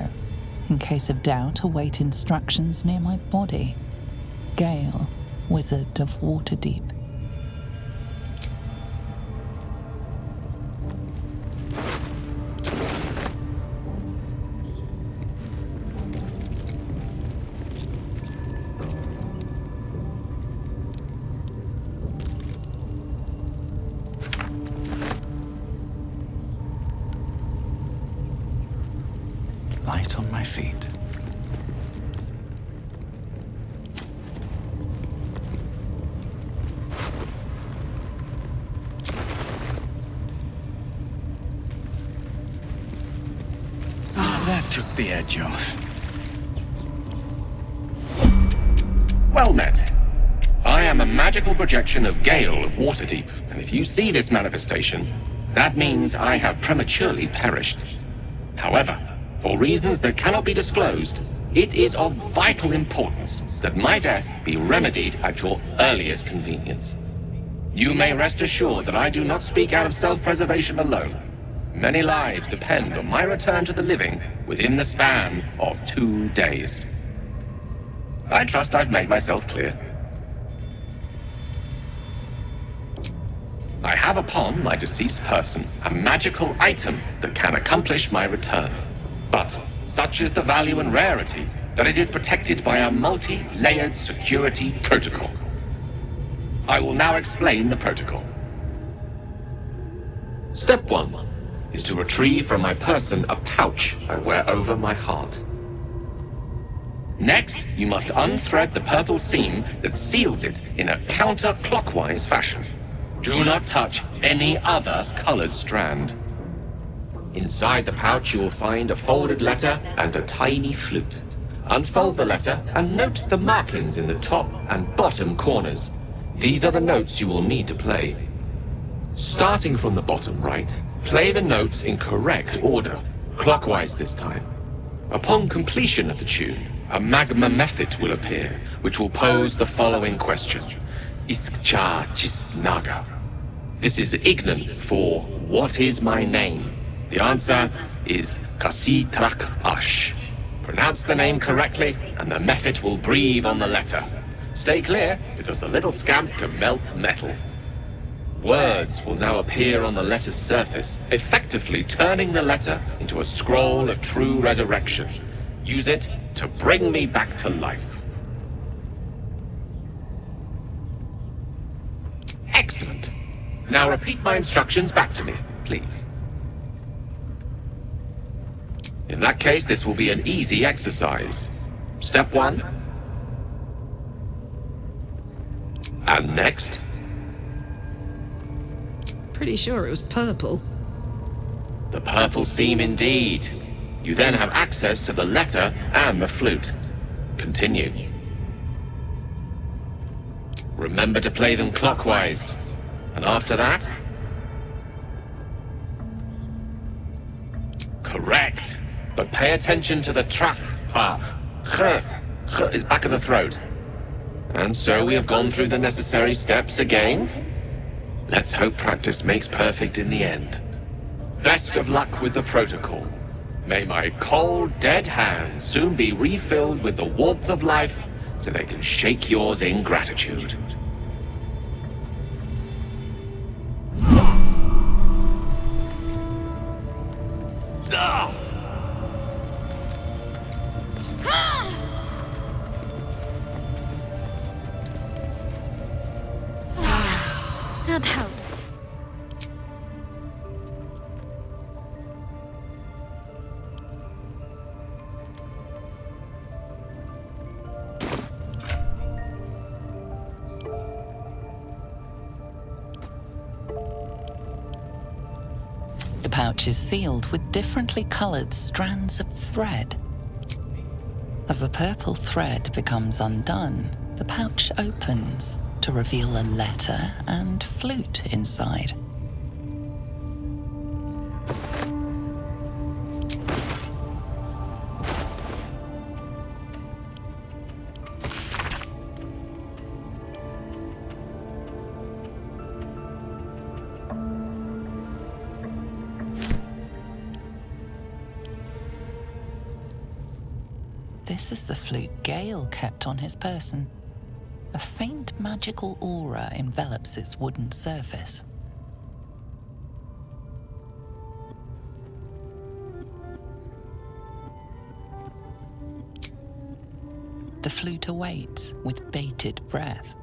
In case of doubt, await instructions near my body. Gale, Wizard of Waterdeep." Light on my feet. That took the edge off. Well met. I am a magical projection of Gale of Waterdeep, and if you see this manifestation, that means I have prematurely perished. However, for reasons that cannot be disclosed, it is of vital importance that my death be remedied at your earliest convenience. You may rest assured that I do not speak out of self-preservation alone. Many lives depend on my return to the living within the span of 2 days. I trust I've made myself clear. I have upon my deceased person a magical item that can accomplish my return. But such is the value and rarity that it is protected by a multi-layered security protocol. I will now explain the protocol. Step 1 is to retrieve from my person a pouch I wear over my heart. Next, you must unthread the purple seam that seals it in a counterclockwise fashion. Do not touch any other colored strand. Inside the pouch you will find a folded letter and a tiny flute. Unfold the letter and note the markings in the top and bottom corners. These are the notes you will need to play. Starting from the bottom right, play the notes in correct order, clockwise this time. Upon completion of the tune, a magma method will appear, which will pose the following question. Iskcha Chisnaga. This is Ignan for what is my name? The answer is Kasitrak Ash. Pronounce the name correctly, and the method will breathe on the letter. Stay clear, because the little scamp can melt metal. Words will now appear on the letter's surface, effectively turning the letter into a scroll of true resurrection. Use it to bring me back to life. Excellent. Now repeat my instructions back to me, please. In that case, this will be an easy exercise. Step 1. And next. Pretty sure it was purple. The purple seam indeed. You then have access to the letter and the flute. Continue. Remember to play them clockwise. And after that? Correct. But pay attention to the trap part. Ch is back of the throat. And so we have gone through the necessary steps again. Let's hope practice makes perfect in the end. Best of luck with the protocol. May my cold, dead hands soon be refilled with the warmth of life so they can shake yours in gratitude. That helped. The pouch is sealed with differently colored strands of thread. As the purple thread becomes undone, the pouch opens to reveal a letter and flute inside. This is the flute Gale kept on his person. A faint magical aura envelops its wooden surface. The flute awaits with bated breath.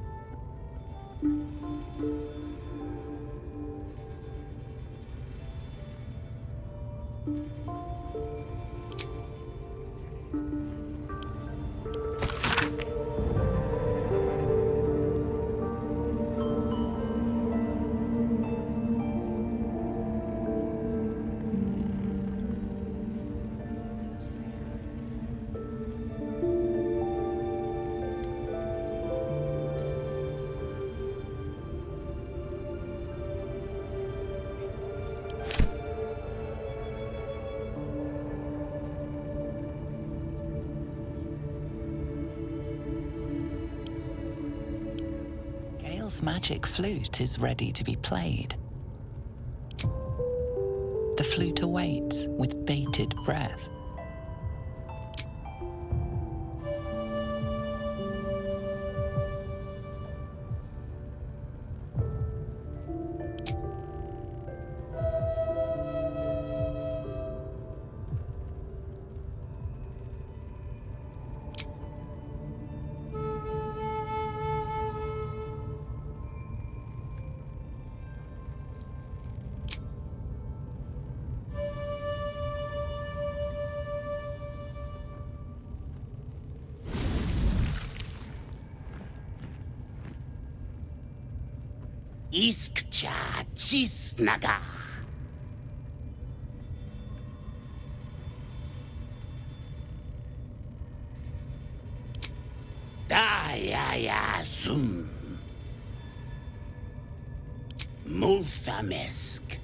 Gale's magic flute is ready to be played. The flute awaits with bated breath. Iskcha cisnaga. Daya zum. Multhamesk.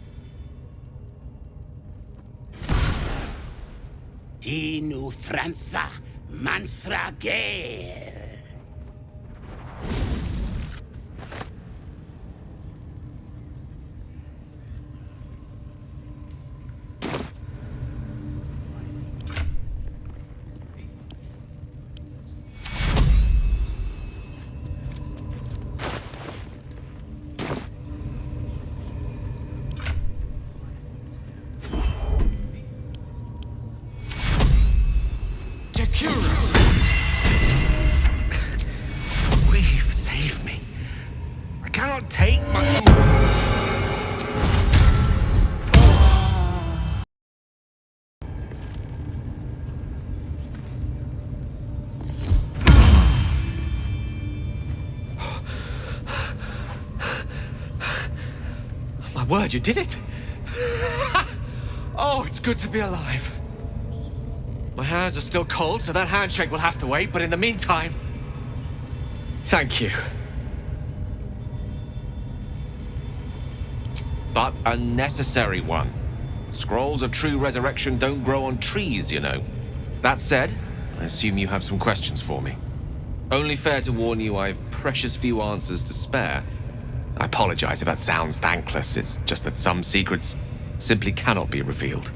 Tinu frantha manthrager. We've saved me. I cannot take much more. My word, you did it! Oh, it's good to be alive. My hands are still cold, so that handshake will have to wait, but in the meantime, thank you. but a necessary one. Scrolls of true resurrection don't grow on trees, you know. That said, I assume you have some questions for me. Only fair to warn you I've precious few answers to spare. I apologize if that sounds thankless, it's just that some secrets simply cannot be revealed.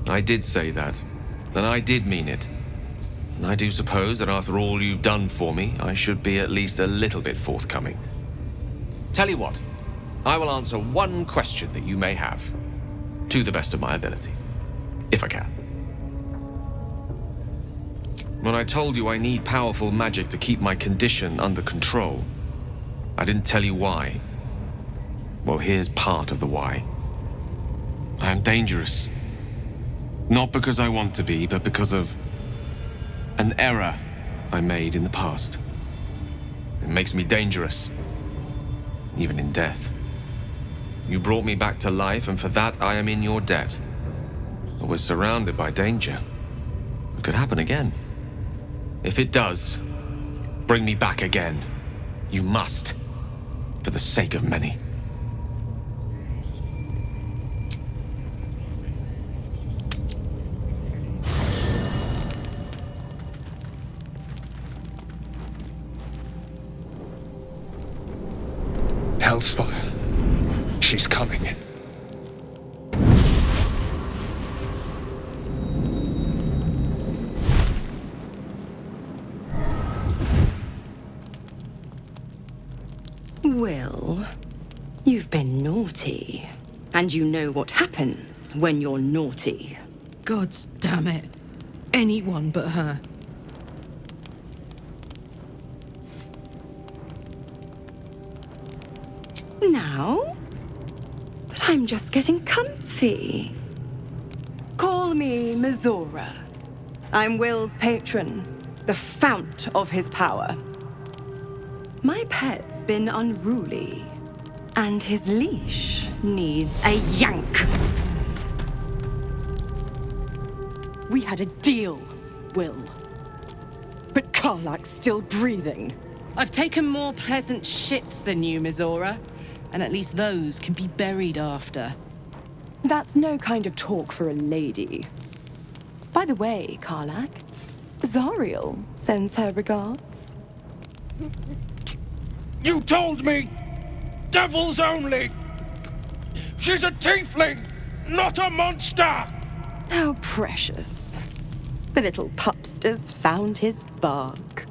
I did say that, and I did mean it. And I do suppose that after all you've done for me, I should be at least a little bit forthcoming. Tell you what, I will answer one question that you may have, to the best of my ability, if I can. When I told you I need powerful magic to keep my condition under control, I didn't tell you why. Well, here's part of the why. I am dangerous. Not because I want to be, but because of an error I made in the past. It makes me dangerous, even in death. You brought me back to life, and for that I am in your debt. I was surrounded by danger. It could happen again. If it does, bring me back again. You must, for the sake of many. Hellsfire. She's coming. Will, you've been naughty. And you know what happens when you're naughty. God damn it. Anyone but her. Now? But I'm just getting comfy. Call me Mizora. I'm Will's patron, the fount of his power. My pet's been unruly, and his leash needs a yank. We had a deal, Will. But Karlak's still breathing. I've taken more pleasant shits than you, Mizora. And at least those can be buried after. That's no kind of talk for a lady. By the way, Karlak, Zariel sends her regards. You told me! Devils only! She's a tiefling, not a monster! How precious. The little pupster's found his bark.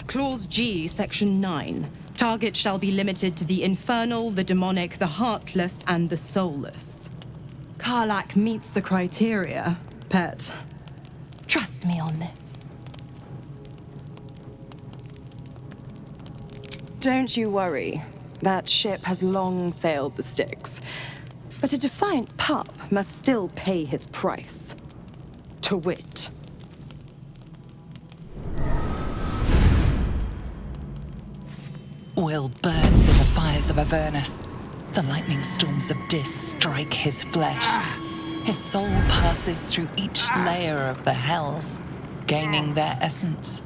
Clause G, Section 9. Target shall be limited to the infernal, the demonic, the heartless, and the soulless. Karlak meets the criteria, pet. Trust me on this. Don't you worry. That ship has long sailed the Styx. But a defiant pup must still pay his price. To wit. Will burns in the fires of Avernus. The lightning storms of Dis strike his flesh. His soul passes through each layer of the hells, gaining their essence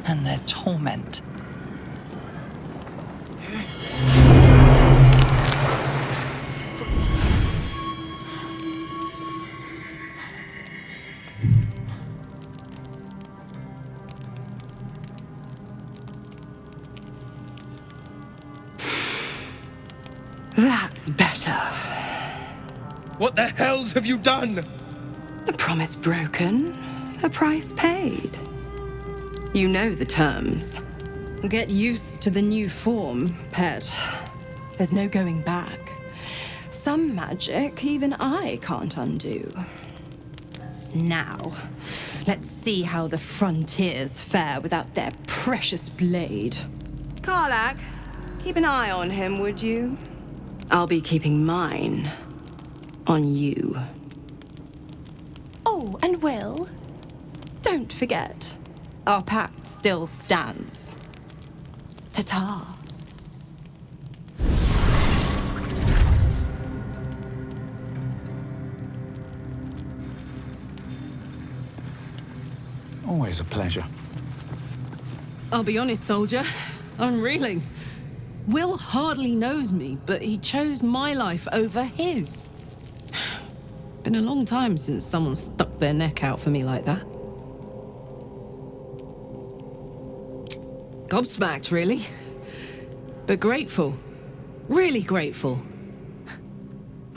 and their torment. That's better. What the hells have you done? A promise broken, a price paid. You know the terms. Get used to the new form, pet. There's no going back. Some magic even I can't undo. Now, let's see how the frontiers fare without their precious blade. Karlak, keep an eye on him, would you? I'll be keeping mine on you. Oh, and Will, don't forget, Our pact still stands. Ta-ta. Always a pleasure. I'll be honest, soldier. I'm reeling. Will hardly knows me, but he chose my life over his. Been a long time since someone stuck their neck out for me like that. Gobsmacked, really. But grateful. Really grateful.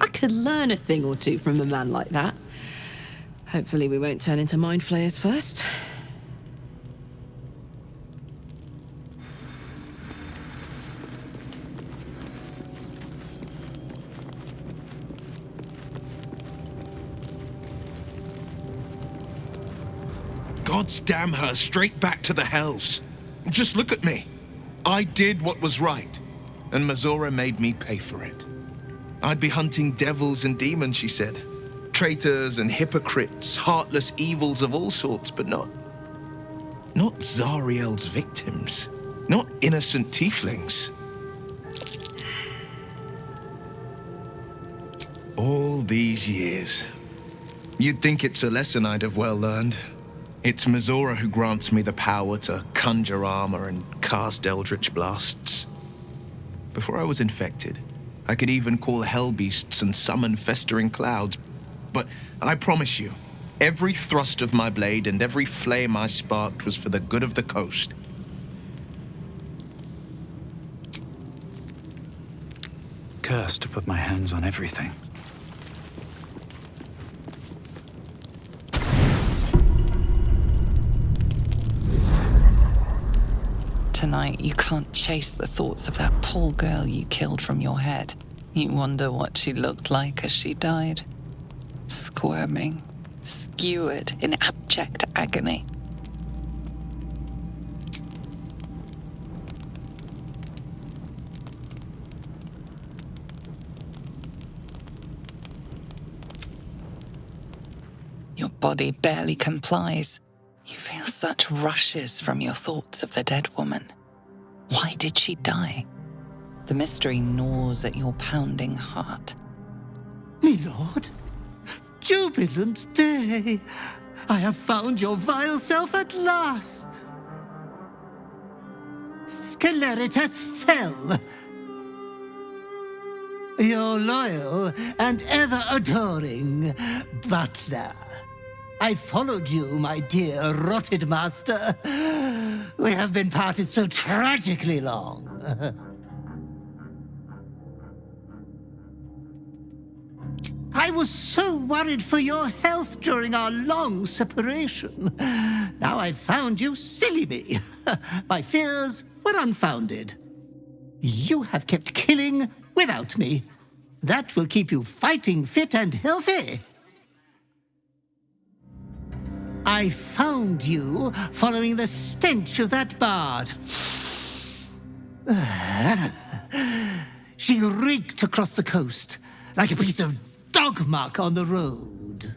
I could learn a thing or two from a man like that. Hopefully we won't turn into mind flayers first. Gods damn her, straight back to the hells. Just look at me. I did what was right, and Mazora made me pay for it. I'd be hunting devils and demons, she said. Traitors and hypocrites, heartless evils of all sorts, but not Zariel's victims. Not innocent tieflings. All these years. You'd think it's a lesson I'd have well learned. It's Mazora who grants me the power to conjure armor and cast eldritch blasts. Before I was infected, I could even call hell beasts and summon festering clouds. But I promise you, every thrust of my blade and every flame I sparked was for the good of the coast. Cursed to put my hands on everything. Tonight, you can't chase the thoughts of that poor girl you killed from your head. You wonder what she looked like as she died. Squirming, skewered in abject agony. Your body barely complies. You feel such rushes from your thoughts of the dead woman. Why did she die? The mystery gnaws at your pounding heart. Me lord, jubilant day! I have found your vile self at last! Sceleritas fell. Your loyal and ever-adoring butler. I followed you, my dear rotted master. We have been parted so tragically long. I was so worried for your health during our long separation. Now I've found you, silly me. My fears were unfounded. You have kept killing without me. That will keep you fighting fit and healthy. I found you following the stench of that bard. She reeked across the coast like a piece of dog muck on the road.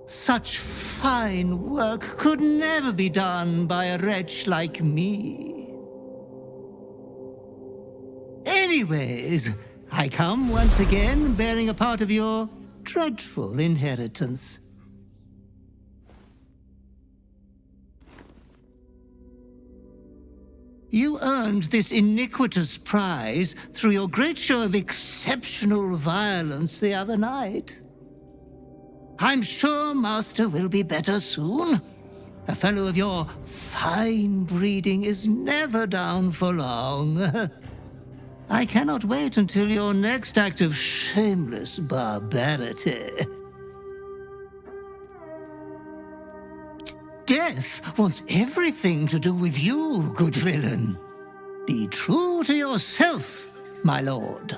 Such fine work could never be done by a wretch like me. Anyways, I come once again bearing a part of your dreadful inheritance. You earned this iniquitous prize through your great show of exceptional violence the other night. I'm sure Master will be better soon. A fellow of your fine breeding is never down for long. I cannot wait until your next act of shameless barbarity. Death wants everything to do with you, good villain. Be true to yourself, my lord.